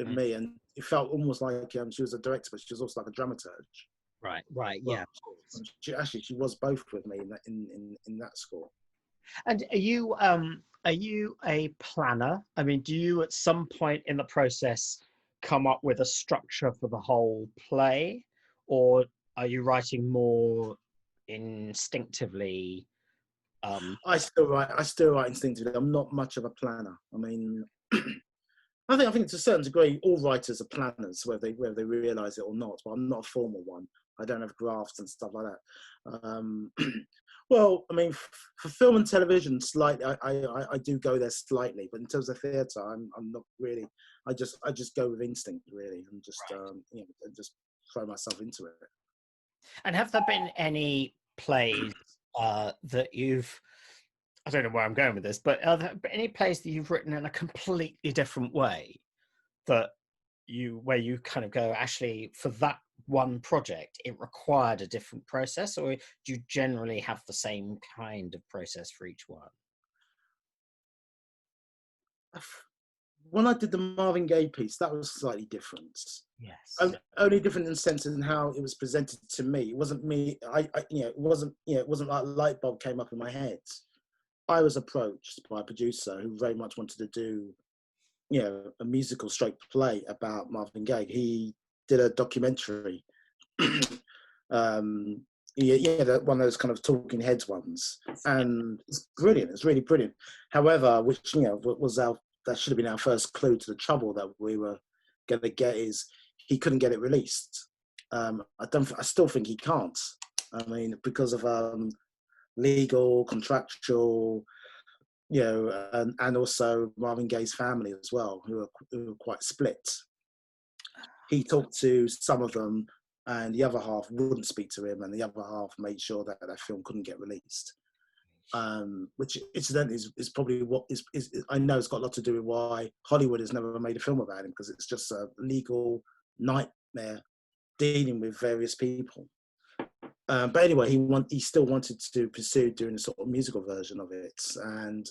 me, and it felt almost like she was a director, but she was also like a dramaturge. Right, yeah. She was both with me in that score. And are you Are you a planner? I mean, do you at some point in the process come up with a structure for the whole play, or are you writing more instinctively? I still write instinctively. I'm not much of a planner. I mean, I think to a certain degree, all writers are planners, whether they realise it or not. But I'm not a formal one. I don't have graphs and stuff like that. Well, I mean, for film and television, slightly, I do go there slightly, but in terms of theatre, I'm not really. I just go with instinct really, and just you know, and just throw myself into it. And have there been any plays that you've, I don't know where I'm going with this, but are there any plays that you've written in a completely different way that where you kind of go, actually, for that one project, it required a different process, or do you generally have the same kind of process for each one? When I did the Marvin Gaye piece, that was slightly different. Yes. Only different in the sense in how it was presented to me. It wasn't me. It wasn't it wasn't like a light bulb came up in my head. I was approached by a producer who very much wanted to do, a musical stroke play about Marvin Gaye. He did a documentary. um, one of those kind of talking heads ones, and it's brilliant. It's really brilliant. However, which that should have been our first clue to the trouble that we were going to get is he couldn't get it released. I still think he can't. I mean, because of legal, contractual, and also Marvin Gaye's family as well, who are quite split. He talked to some of them, and the other half wouldn't speak to him, and the other half made sure that that film couldn't get released. Which incidentally is probably what is I know it's got a lot to do with why Hollywood has never made a film about him, because it's just a legal nightmare dealing with various people. But anyway, he still wanted to pursue doing a sort of musical version of it, and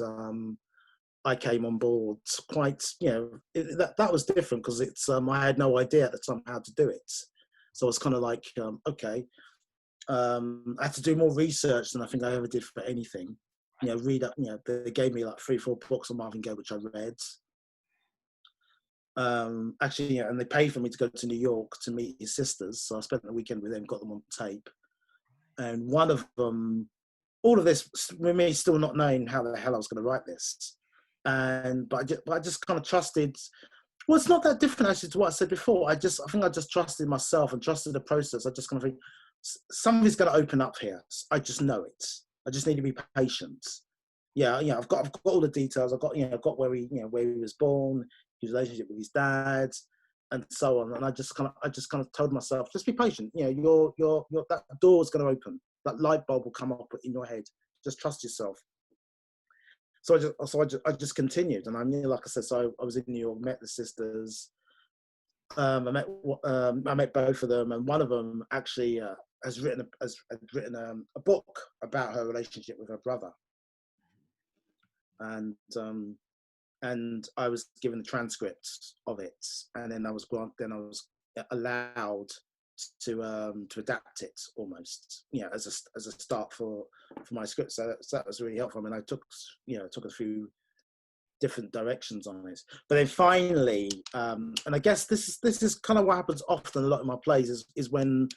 I came on board quite, that was different because I had no idea at the time how to do it. So it's kind of like, okay, I had to do more research than I think I ever did for anything. Read up, they gave me like 3-4 books on Marvin Gaye, which I read. Actually, and they paid for me to go to New York to meet his sisters. So I spent the weekend with them, got them on tape. And one of them, all of this, with me still not knowing how the hell I was going to write this. But I just kind of trusted. Well, it's not that different actually to what I said before. I think I just trusted myself and trusted the process. I just kind of think something's going to open up here. I just know it. I just need to be patient. I've got all the details. I've got where he was born, his relationship with his dad, and so on. And I just kind of told myself, just be patient. That door's going to open. That light bulb will come up in your head. Just trust yourself. So I just continued, and like I said, so I was in New York, met the sisters. I met both of them, and one of them actually has written a book about her relationship with her brother, and I was given the transcript of it, and then I was allowed to adapt it almost, as a start for my script. So that was really helpful. I mean, I took a few different directions on it, but then finally, and I guess this is kind of what happens often a lot in my plays is when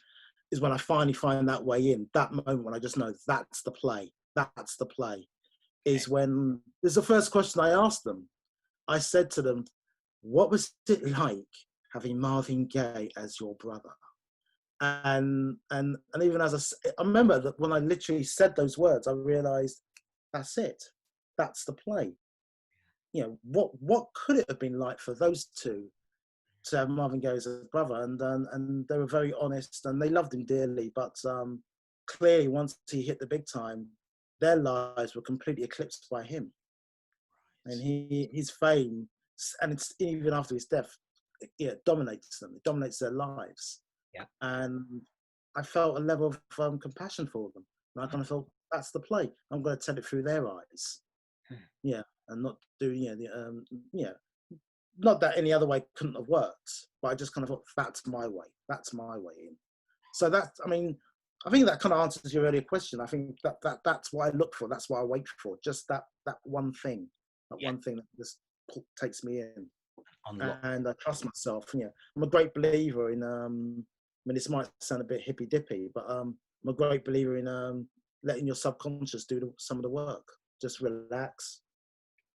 I finally find that way in, that moment when I just know that's the play, is when there's the first question I asked them. I said to them, what was it like having Marvin Gaye as your brother? And even as I remember that when I literally said those words, I realized that's it. That's the play. What could it have been like for those two to have Marvin Gaye as a brother? And they were very honest, and they loved him dearly. But clearly, once he hit the big time, their lives were completely eclipsed by him. And his fame, and it's even after his death, dominates them. It dominates their lives. Yeah. And I felt a level of compassion for them. And I kind of thought, that's the play. I'm going to tell it through their eyes. And not do, not that any other way couldn't have worked, but I just kind of thought, that's my way. That's my way in. So I think that kind of answers your earlier question. I think that's what I look for. That's what I wait for. Just that one thing. Like one thing that just takes me in, Unlock. and I trust myself. Yeah, I'm a great believer in. I mean, this might sound a bit hippy dippy, but I'm a great believer in letting your subconscious do some of the work. Just relax,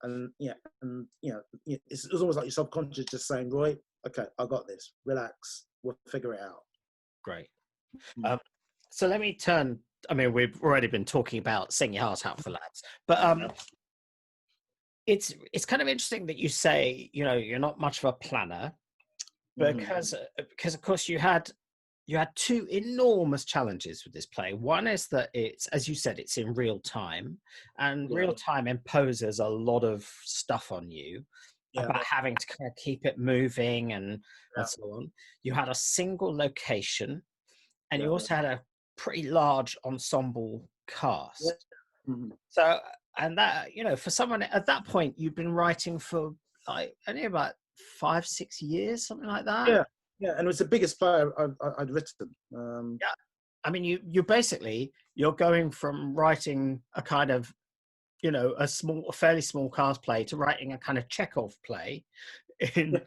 and it's almost like your subconscious just saying, "Roy, okay, I got this. Relax. We'll figure it out." Great. So let me turn. I mean, we've already been talking about sing your heart out for lads, but it's kind of interesting that you say, you know, you're not much of a planner, because of course you had two enormous challenges with this play. One is that it's, as you said, it's in real time, and real time imposes a lot of stuff on you about having to kind of keep it moving and so on. You had a single location, and you also had a pretty large ensemble cast. So, and that, you know, for someone at that point, you've been writing for like only about 5-6 years, something like that. Yeah, and it was the biggest play I'd written. I mean, you're basically, you're going from writing a kind of, you know, a fairly small cast play to writing a kind of Chekhov play in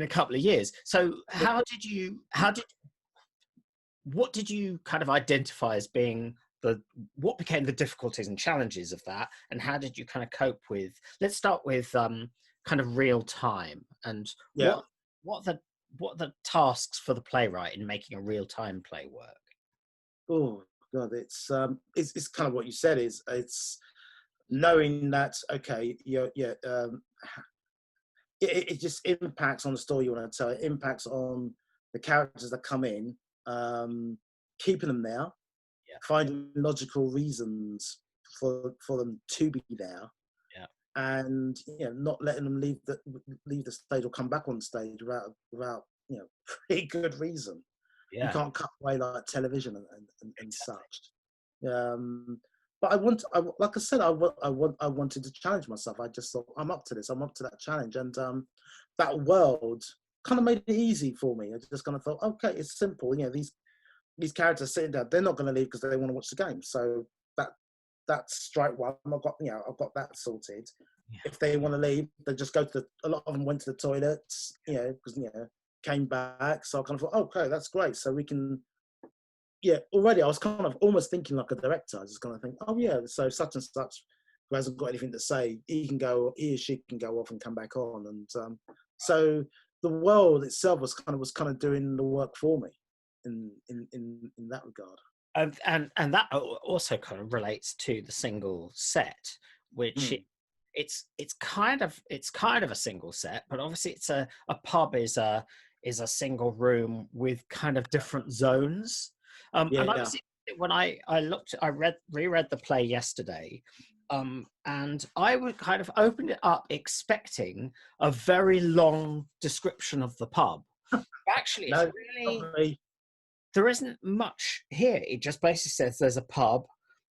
a couple of years. So what did you kind of identify as being what became the difficulties and challenges of that, and how did you kind of cope with, let's start with kind of real time, and what the tasks for the playwright in making a real time play work? Oh God, it's kind of what you said. It's knowing that it just impacts on the story you want to tell. It impacts on the characters that come in, keeping them there, finding logical reasons for them to be there, and not letting them leave the stage or come back on stage without pretty good reason. You can't cut away like television and such. But like I said, I wanted to challenge myself. I just thought, I'm up to this. I'm up to that challenge, and that world kind of made it easy for me. I just kind of thought, okay, it's simple. These characters sitting there, they're not going to leave because they want to watch the game. So that's strike one. I've got that sorted. If they want to leave, they just go to a lot of them went to the toilets, because came back. So I kind of thought, okay, that's great. So we can, already I was kind of almost thinking like a director. I was just kind of think, oh yeah, so such and such who hasn't got anything to say, he or she can go off and come back on. And so the world itself was kind of doing the work for me in that regard. And that also kind of relates to the single set, which it's kind of a single set, but obviously it's a pub is a single room with kind of different zones. And obviously when I reread the play yesterday, and I would kind of opened it up expecting a very long description of the pub. Actually, it's really, there isn't much here. It just basically says there's a pub,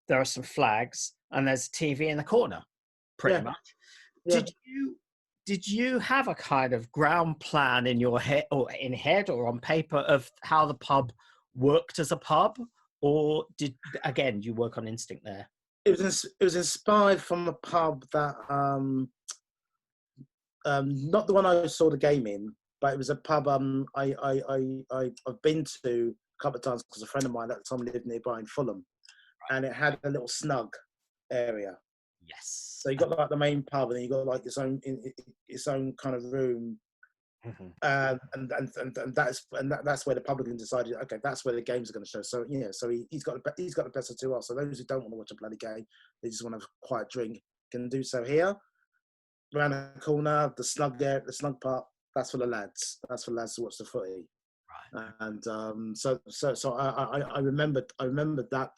there are some flags, and there's a TV in the corner, pretty much. Yeah. Did you have a kind of ground plan in your head, or on paper, of how the pub worked as a pub, or did you work on instinct there? It was inspired from a pub that not the one I saw the game in, but it was a pub I've been to a couple of times because a friend of mine at the time lived nearby in Fulham, and it had a little snug area. Yes. So you got like the main pub, and then you got like its own kind of room, and that's where the publican decided, okay, that's where the games are going to show. So so he's got the best of two worlds. So those who don't want to watch a bloody game, they just want to have a quiet drink, can do so here. Around the corner, the snug part, that's for the lads. That's for lads to watch the footy. Right. And so I remembered that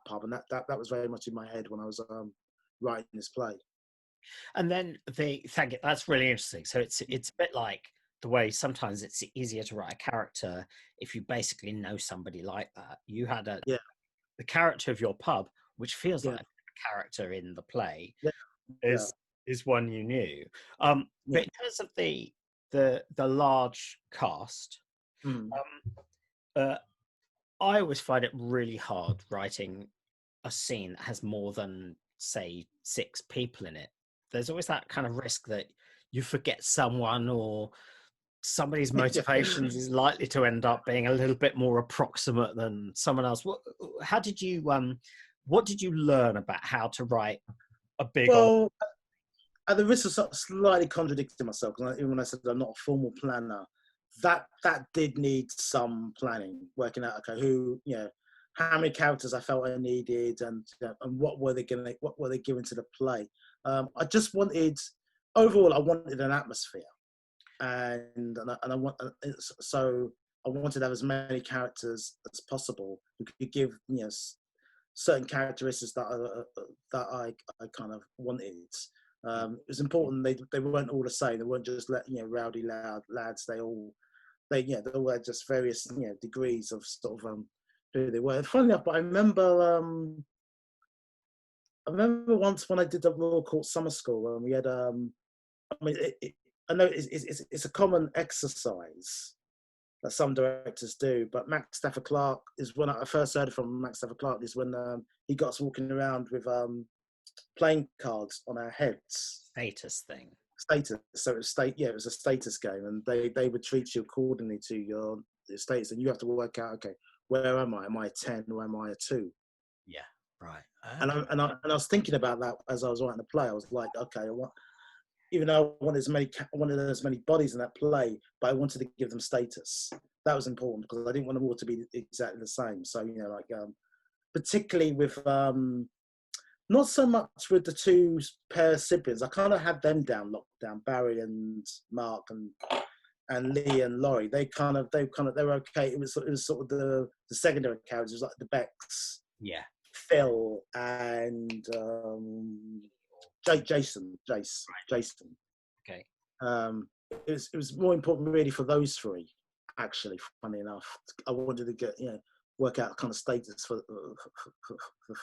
pub, and that was very much in my head when I was writing this play. And then that's really interesting. So it's a bit like the way sometimes it's easier to write a character if you basically know somebody like that. You had the character of your pub, which feels like a character in the play, is one you knew. But in terms of the large cast, I always find it really hard writing a scene that has more than, say, 6 people in it. there's always that kind of risk that you forget someone, or somebody's Yeah. motivations is likely to end up being a little bit more approximate than someone else. How did you what did you learn about how to write a big Well, at the risk of sort of slightly contradicting myself, because even when I said I'm not a formal planner, that did need some planning, working out, okay, who, how many characters I felt I needed, and what were they giving to the play. I just wanted, overall, I wanted an atmosphere, and I want, so I wanted to have as many characters as possible who could give certain characteristics that I kind of wanted. It was important they weren't all the same. They weren't just rowdy loud lads. They all had just various degrees of sort of who they were. Funny enough, but I remember once when I did the Royal Court Summer School, and we had I mean I know it's a common exercise that some directors do, but Max Stafford Clark is when I first heard from Max Stafford Clark, is when he got us walking around with playing cards on our heads. status thing? Status. So it was it was a status game, and they would treat you accordingly to your status, and you have to work out, okay, where am I? Am I a 10 or am I a 2? Yeah, right. And I was thinking about that as I was writing the play. I was like, okay, even though I wanted as many bodies in that play, but I wanted to give them status. That was important because I didn't want them all to be exactly the same. So particularly with not so much with the two pair of siblings. I kind of had them locked down. Barry and Mark and Lee and Laurie. They were okay. It was sort of the secondary characters, like the Becks, Yeah, Phil, and Jason. okay. It was more important really for those three. Actually, funny enough, I wanted to get work out kind of status for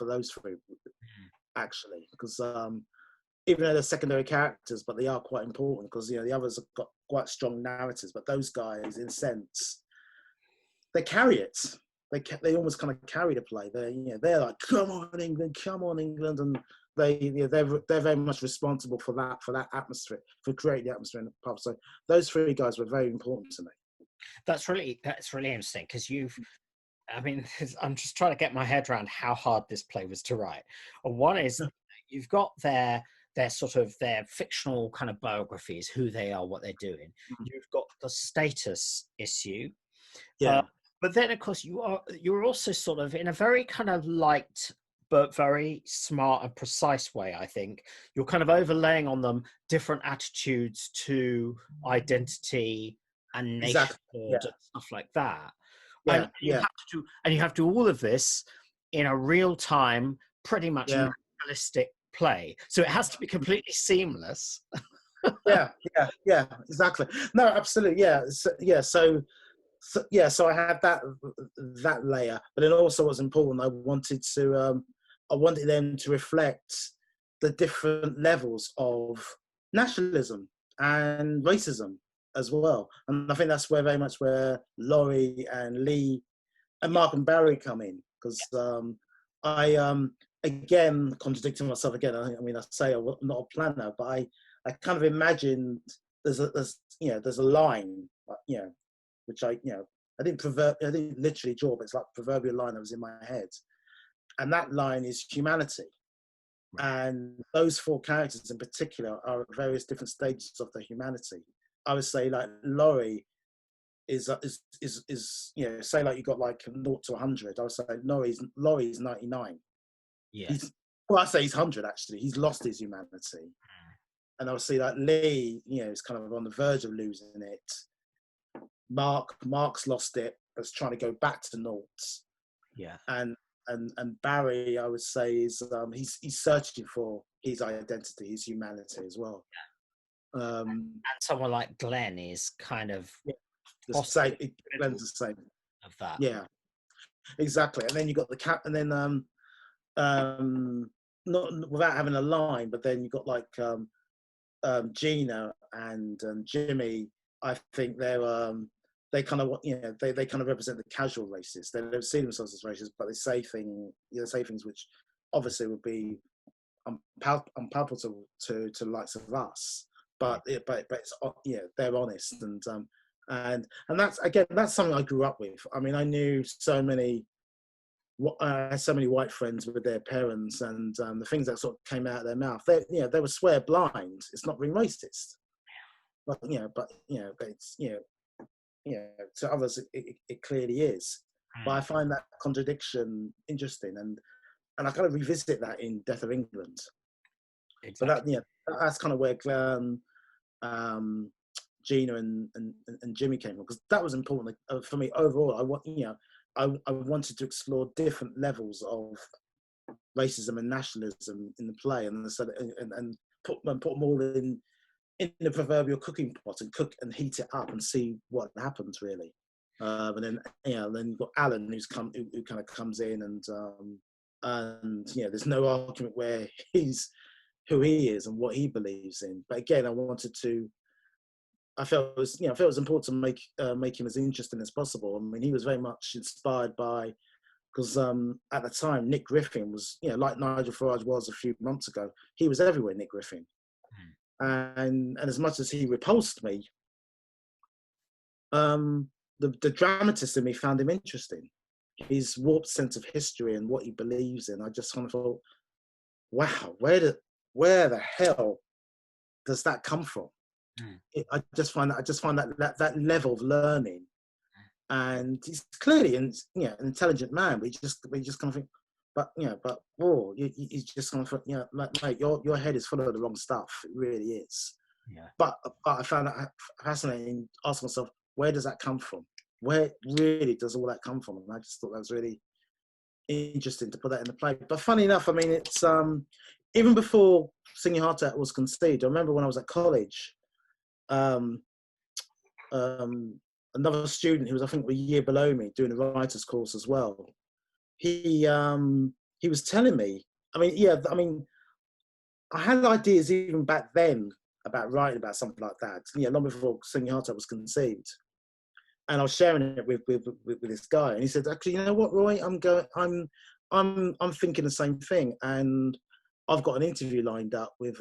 those three. Actually, because even though they're secondary characters, but they are quite important because the others have got quite strong narratives, but those guys, in a sense, they carry it. They almost kind of carry the play. They're like, come on England, and they're very much responsible for that atmosphere, for creating the atmosphere in the pub. So those three guys were very important to me. That's really interesting, because I'm just trying to get my head around how hard this play was to write. One is you've got their sort of their fictional kind of biographies, who they are, what they're doing. You've got the status issue. Yeah. But then, of course, you're also sort of, in a very kind of light but very smart and precise way, I think, you're kind of overlaying on them different attitudes to identity and nationhood, and stuff like that. And you have to do all of this in a real time, pretty much realistic play. So it has to be completely seamless. yeah, exactly. No, absolutely. So I had that layer, but then also what's important, I wanted them to reflect the different levels of nationalism and racism as well. And I think that's very much where Laurie and Lee and Mark and Barry come in, because I again, contradicting myself again. I say I'm not a planner, but I kind of imagined there's a line, which I didn't literally draw, but it's like a proverbial line that was in my head, and that line is humanity. And those four characters in particular are at various different stages of their humanity. I would say, like, Laurie is say like you got like 0 to 100. I would say Laurie's 99. Yeah. I say he's 100 actually. He's lost his humanity. And I would say like Lee, is kind of on the verge of losing it. Mark's lost it, but is trying to go back to naught. Yeah. And Barry, I would say, is he's searching for his identity, his humanity as well. And someone like Glenn is kind of the same. Glenn's the same of that. Yeah, exactly. And then you got the cat, and then not without having a line, but then you got like Gina and Jimmy. I think they kind of they kind of represent the casual racists. They don't see themselves as racist, but they say things which obviously would be unpalatable to the likes of us. But it's they're honest, and that's, again, that's something I grew up with. I mean, I knew so many white friends with their parents, and the things that sort of came out of their mouth, they were swear blind. It's not being racist, but it's to others it clearly is. But I find that contradiction interesting, and I kind of revisit that in Death of England. Exactly. But that's kind of where Gina and Jimmy came from, because that was important for me overall. I wanted to explore different levels of racism and nationalism in the play, and put them all in the proverbial cooking pot and cook and heat it up and see what happens, really. And then then you've got Alan who kind of comes in, and there's no argument where he's who he is and what he believes in. But again, I felt it was important to make him as interesting as possible. I mean, he was very much inspired by, because at the time Nick Griffin was, like Nigel Farage was a few months ago, he was everywhere, Nick Griffin. And as much as he repulsed me, the dramatist in me found him interesting. His warped sense of history and what he believes in. I just kind of thought, wow, where the hell does that come from? I just find that level of learning, and he's clearly an intelligent man, but he just kind of think, he's just kind of think, mate, your head is full of the wrong stuff. It really is. Yeah. But I found that fascinating. Ask myself, where does that come from? Where really does all that come from? And I just thought that was really interesting to put that in the play. But funny enough, I mean, it's even before Sing Your Heart Out was conceived. I remember when I was at college, another student who was, I think, a year below me, doing a writer's course as well. He was telling me, I had ideas even back then about writing about something like that, long before Sing Your Heart Out was conceived. And I was sharing it with this guy, and he said, "Actually, you know what, Roy? I'm thinking the same thing, and I've got an interview lined up with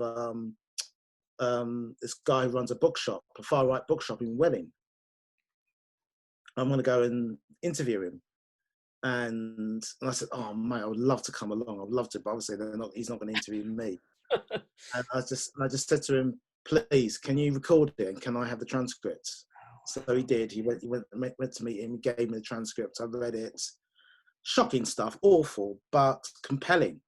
this guy who runs a bookshop, a far right bookshop in Welling. I'm going to go and interview him." And I said, "Oh, mate, I would love to come along. I'd love to, but obviously he's not going to interview me." And I just said to him, "Please, can you record it, and can I have the transcript?" So he did. He went to meet him, gave me the transcript. I read it. Shocking stuff, awful, but compelling.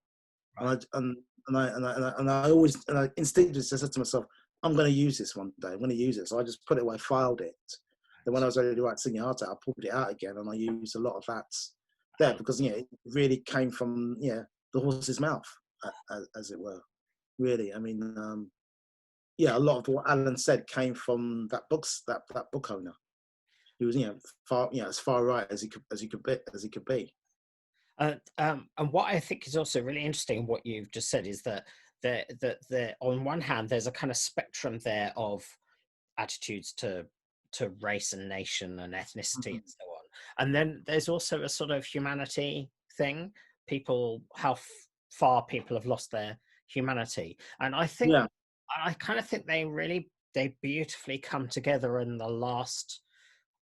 Right. And I instinctively said to myself, "I'm going to use this one day. I'm going to use it." So I just put it away, filed it. Then when I was ready to write Sing Your Heart Out, I pulled it out again, and I used a lot of that there, because it really came from the horse's mouth, as it were. Really, I mean, a lot of what Alan said came from that book owner. He was as far right as he could be. And what I think is also really interesting, what you've just said, is that on one hand there's a kind of spectrum there of attitudes to race and nation and ethnicity and so on, and then there's also a sort of humanity thing. How far people have lost their humanity, and I think I kind of think they beautifully come together in the last.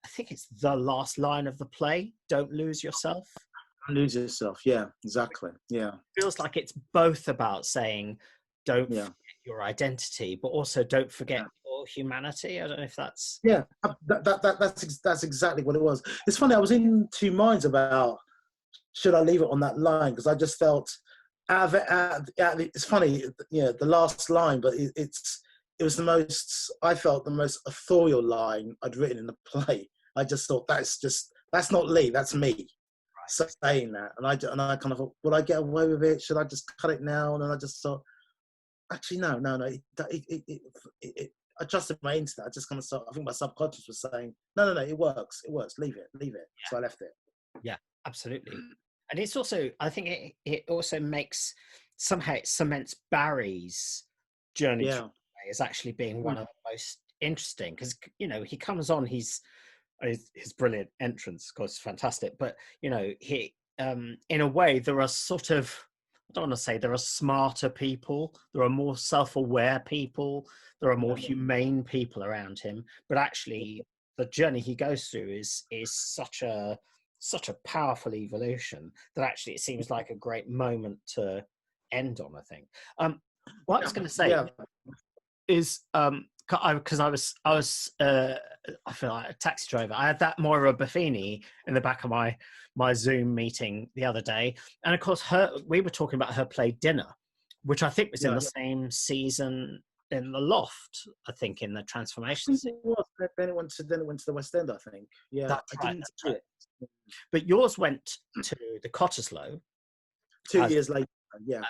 I think it's the last line of the play. Don't lose yourself. Lose yourself. Yeah, exactly. Yeah. It feels like it's both about saying, don't forget your identity, but also don't forget your humanity. I don't know if that's... Yeah, that's exactly what it was. It's funny, I was in two minds about, should I leave it on that line? Because I just felt, it's funny, the last line, but it was I felt the most authorial line I'd written in the play. I just thought, that's not Lee, that's me. Saying that, and I kind of thought, will I get away with it? Should I just cut it now? And then I just thought, actually, no. I trusted my instinct. I just kind of thought, I think my subconscious was saying, no, it works, leave it. Yeah. So I left it. Yeah, absolutely. And it's also, I think it also makes, somehow it cements Barry's journey through the play as actually being one of the most interesting, because he comes on, his brilliant entrance, of course, fantastic, but he in a way there are sort of don't want to say there are smarter people, there are more self-aware people, there are more humane people around him, but actually the journey he goes through is such a powerful evolution that actually it seems like a great moment to end on, I think. What I was going to say is because I feel like a taxi driver. I had that Moira Buffini in the back of my Zoom meeting the other day, and of course we were talking about her play Dinner, which I think was in the same season in the Loft. I think in the transformation scene. Then it went to the West End, I think. Yeah, that's I didn't see it. But yours went to the Cottesloe 2 years later. Yeah.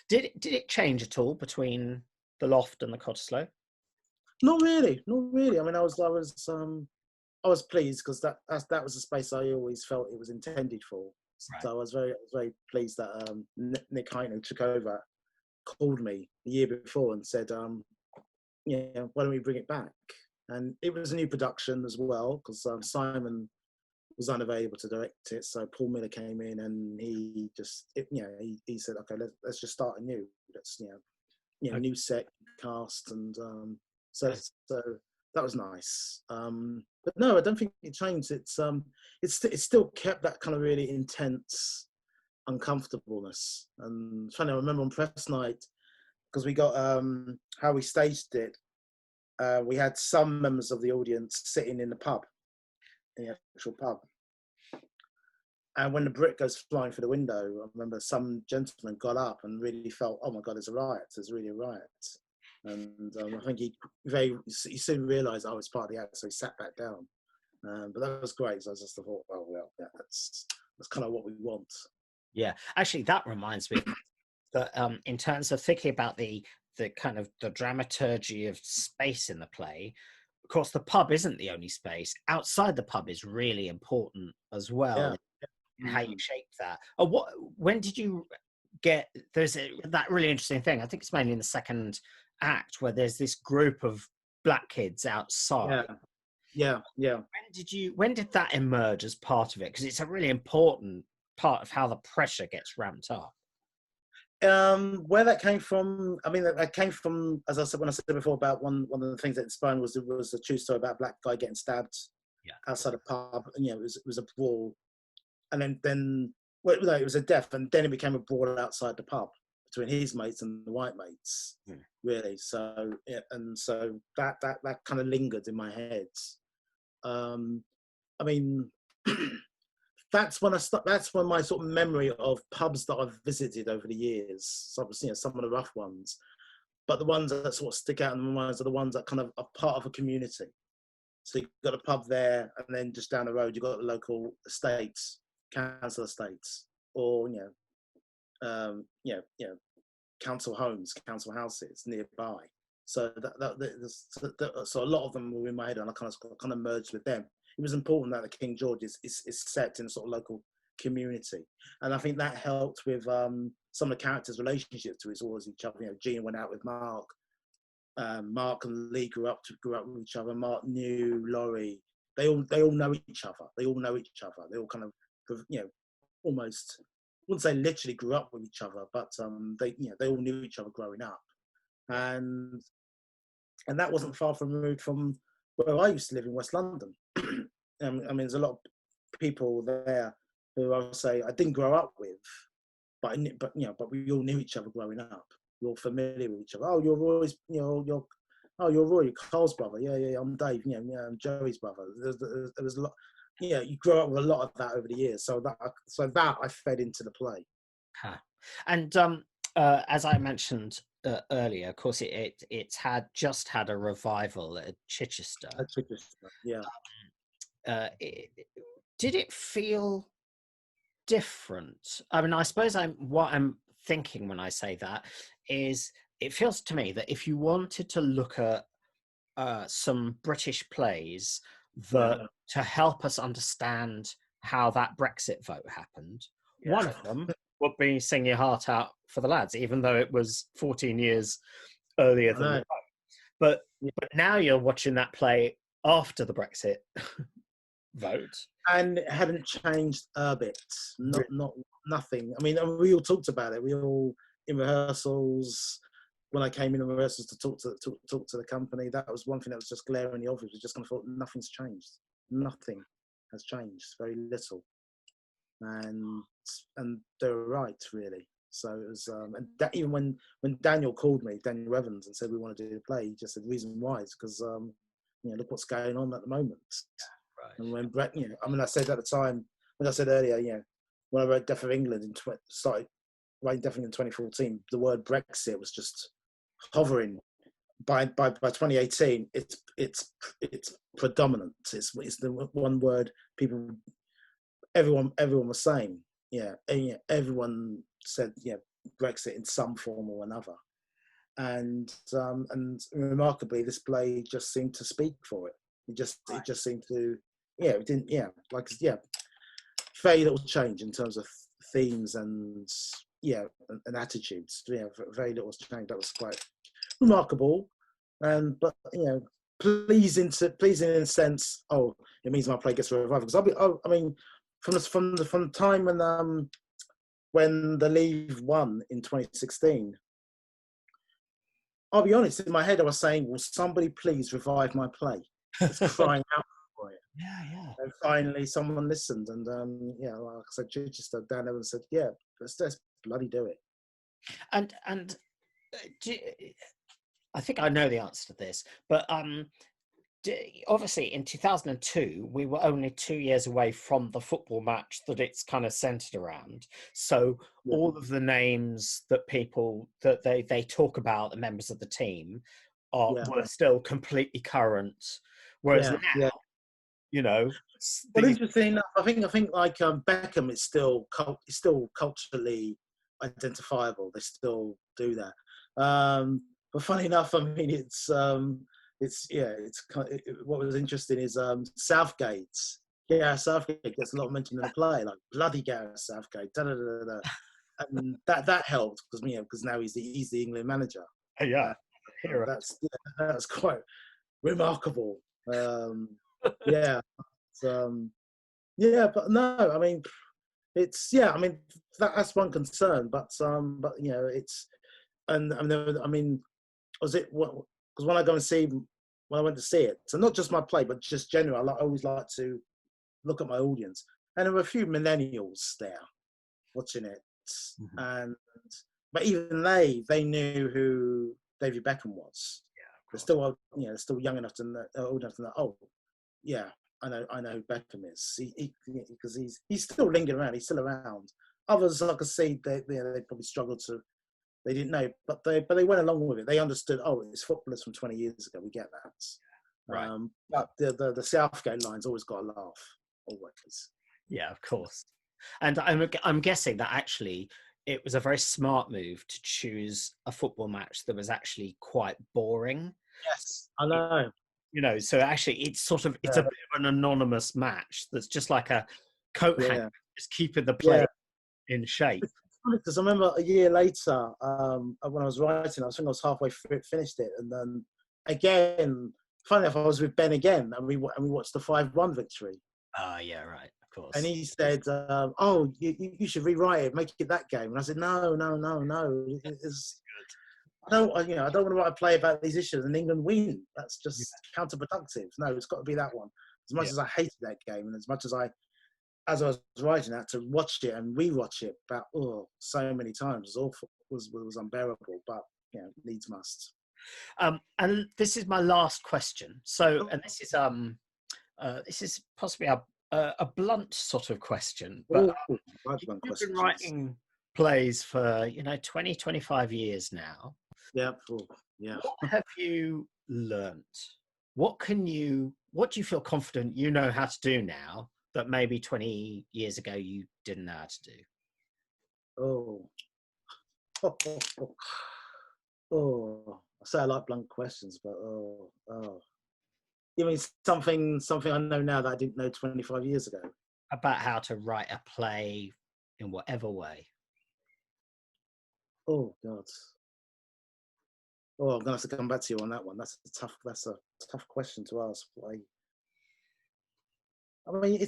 Did it change at all between the Loft and the Cottesloe? Not really. I mean, I was pleased because that was the space I always felt it was intended for. Right. So I was very pleased that Nick Heine took over, called me the year before and said, why don't we bring it back? And it was a new production as well because Simon was unavailable to direct it, so Paul Miller came in and he said, okay, let's just start anew. Let's new set, cast, and so that was nice. But no, I don't think it changed. It's still kept that kind of really intense uncomfortableness. And funny, I remember on press night because we got how we staged it. We had some members of the audience sitting in the actual pub. And when the brick goes flying through the window, I remember some gentleman got up and really felt, oh my God, there's really a riot. And I think he soon realised I was part of the act, so he sat back down. But that was great. So I just thought, well, yeah, that's kind of what we want. Yeah, actually, that reminds me that in terms of thinking about the kind of the dramaturgy of space in the play, of course, the pub isn't the only space. Outside the pub is really important as well. Yeah. In how you shape that. When did you get? There's that really interesting thing. I think it's mainly in the second act where there's this group of black kids outside. Yeah. When did that emerge as part of it? Because it's a really important part of how the pressure gets ramped up. Where that came from, I mean, that came from, as I said, when I said before about one of the things that inspired was a true story about a black guy getting stabbed outside a pub. And, it was a brawl. And then it was a death, and then it became a brawl outside the pub between his mates and the white mates, really. So, and so that kind of lingered in my head. I mean, that's when my sort of memory of pubs that I've visited over the years. So, some of the rough ones, but the ones that sort of stick out in my mind are the ones that kind of are part of a community. So you've got a pub there, and then just down the road you've got the local estates. Council estates, or council homes, council houses nearby. So so a lot of them were in my head, and I kind of merged with them. It was important that the King George is set in a sort of local community, and I think that helped with some of the characters' relationships towards each other. Jean went out with Mark. Mark and Lee grew up with each other. Mark knew Laurie. They all know each other. They all kind of almost, I wouldn't say literally grew up with each other, but they all knew each other growing up, and that wasn't far removed from where I used to live in West London. I mean, there's a lot of people there who I would say I didn't grow up with, but we all knew each other growing up. We're all familiar with each other. Oh, you're Roy's, you're Roy, Carl's brother. Yeah, I'm Dave. I'm Joey's brother. There was a lot. You grow up with a lot of that over the years, so that I fed into the play. And as I mentioned earlier, of course, it's just had a revival at Chichester. Yeah. Did it feel different? I mean, I suppose what I'm thinking when I say that is, it feels to me that if you wanted to look at some British plays that to help us understand how that Brexit vote happened, one of them would be Sing Your Heart Out for the Lads, even though it was 14 years earlier than the vote. But now you're watching that play after the Brexit vote. And it hadn't changed a bit. Nothing. I mean, we all talked about it. We all in rehearsals. When I came in rehearsals to talk to the company, that was one thing that was just glaringly obvious. We just kind of thought nothing's changed. Nothing has changed. Very little. And they were right, really. So it was, and that, even when Daniel called me, Daniel Evans, and said we want to do the play, he just said the reason why is because look what's going on at the moment. Right. And when Brett, I mean, I said at the time, when I said earlier, when I wrote Death of England started writing Death of England in 2014, the word Brexit was just hovering. By 2018, it's predominant. It's the one word everyone was saying. Everyone said Brexit in some form or another, and remarkably, this play just seemed to speak for it. It just seemed to, it didn't, very little change in terms of themes and attitudes. Very little change. That was quite remarkable, but pleasing in a sense. Oh, it means my play gets revived, because I mean, from the time when the Leave won in 2016. I'll be honest, in my head I was saying, will somebody please revive my play? It's crying out for it. Yeah. And finally someone listened, and like I said, Chichester, Dan Evans said, let's bloody do it. And I think I know the answer to this, but obviously in 2002 we were only 2 years away from the football match that it's kind of centered around, so all of the names that people that they talk about, the members of the team, were still completely current, whereas now well, interesting enough, I think like Beckham is still culturally identifiable. They still do that, but funny enough, I mean, it's what was interesting is Southgate. Yeah, Southgate gets a lot of mention in the play, like bloody Gareth Southgate. Da, da, da, da. And that helped because now he's the England manager. That's quite remarkable. But no, I mean, it's I mean, that's one concern, but it's, and I mean, was it what? Because when I went to see it, so not just my play, but just general, I always like to look at my audience, and there were a few millennials there watching it, but even they knew who David Beckham was. They're still young enough to know, old enough to know. Oh, yeah, I know who Beckham is. Because he's still lingering around. He's still around. Others, I could see, they probably struggled to. They didn't know, but they went along with it. They understood. Oh, it's footballers from 20 years ago. We get that. Right. But the Southgate line's always got a laugh. Always. Yeah, of course. And I'm guessing that actually it was a very smart move to choose a football match that was actually quite boring. Yes, I know. So actually it's a bit of an anonymous match that's just like a coat hanger, just keeping the play in shape. Because I remember a year later, when I was writing, I think I was halfway finished it, and then again, funny enough, I was with Ben again, and we watched the 5-1 victory. Yeah, right, of course. And he said, "Oh, you should rewrite it, make it that game." And I said, "No. I don't want to write a play about these issues and England win. That's just counterproductive. No, it's got to be that one." As much as I hated that game, and as much as I was writing that, to watch it and rewatch it about so many times was awful. Was unbearable, but needs must. And this is my last question. So, and this is possibly a blunt sort of question, but you've been writing plays for 20, 25 years now. Yeah. What have you learnt? What do you feel confident you know how to do now that maybe 20 years ago you didn't know how to do? I say I like blunt questions, but you mean something I know now that I didn't know 25 years ago? About how to write a play in whatever way. Oh God. I'm gonna have to come back to you on that one. That's a tough question to ask. I mean,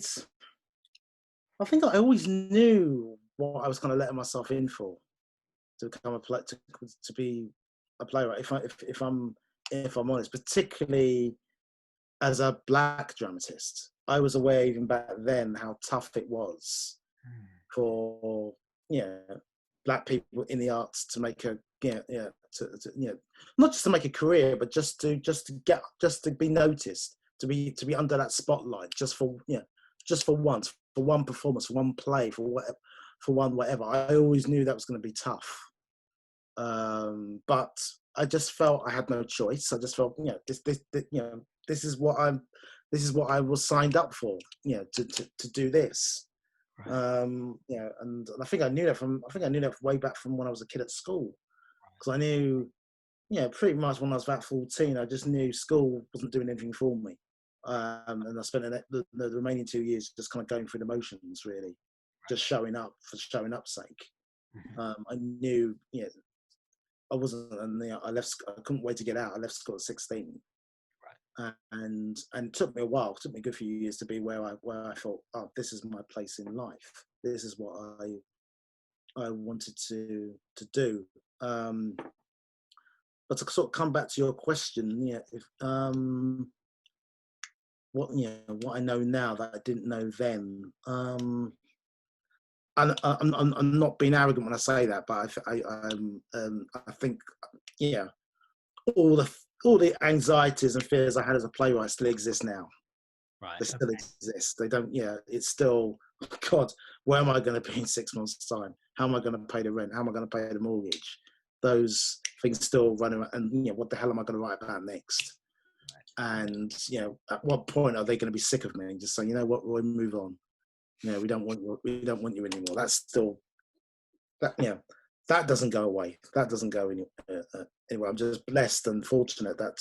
I think I always knew what I was kind of letting myself in for, to become to be a playwright. If I'm honest, particularly as a black dramatist, I was aware even back then how tough it was for black people in the arts to make a not just to make a career, but just to be noticed, to be under that spotlight, just for once, for one performance, for one play, for whatever. I always knew that was going to be tough, but I just felt I had no choice. I just felt this is what I was signed up for, to do this. Right. And I think I knew that way back from when I was a kid at school, because I knew, pretty much when I was about 14, I just knew school wasn't doing anything for me, and I spent the remaining 2 years just kind of going through the motions, really, just showing up for showing up's sake. I knew, I wasn't, and I left. I couldn't wait to get out. I left school at 16. And it took me a while. It took me a good few years to be where I thought, oh, this is my place in life. This is what I wanted to do. But to sort of come back to your question, what I know now that I didn't know then. And I'm not being arrogant when I say that, but I think all the anxieties and fears I had as a playwright still exist now. Right. They still exist. They don't, it's still, God, where am I going to be in 6 months' time? How am I going to pay the rent? How am I going to pay the mortgage? Those things still run around, and what the hell am I going to write about next? Right. And, at what point are they going to be sick of me and just say, you know what, Roy, move on. We don't want you anymore. That's still, that doesn't go away. That doesn't go anywhere. I'm just blessed and fortunate that,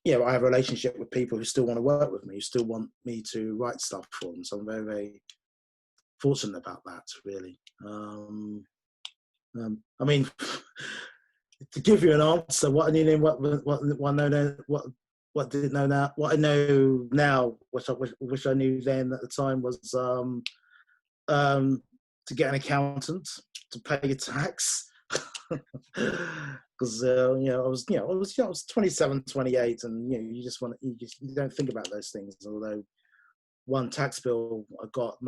I have a relationship with people who still want to work with me, who still want me to write stuff for them. So I'm very, very fortunate about that, really. I mean, to give you an answer, what I knew then, what didn't know now, what I know now, which I wish I knew then at the time, was to get an accountant, to pay your tax, because I was 27, 28, and you don't think about those things. Although one tax bill I got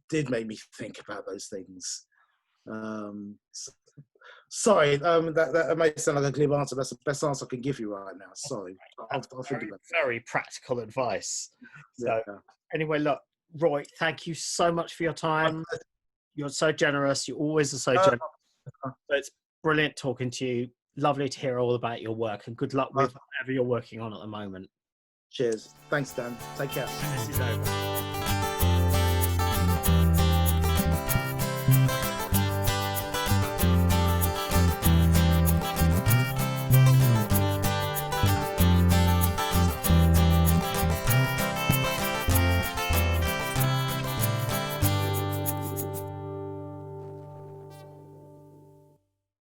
did make me think about those things. Sorry, that may sound like a glib answer. That's the best answer I can give you right now. Sorry, I'll think about that. Very practical advice. So anyway, look, Roy, thank you so much for your time. You're so generous. You always are so generous. So it's brilliant talking to you. Lovely to hear all about your work, and good luck with whatever you're working on at the moment. Cheers. Thanks, Dan. Take care. This is over.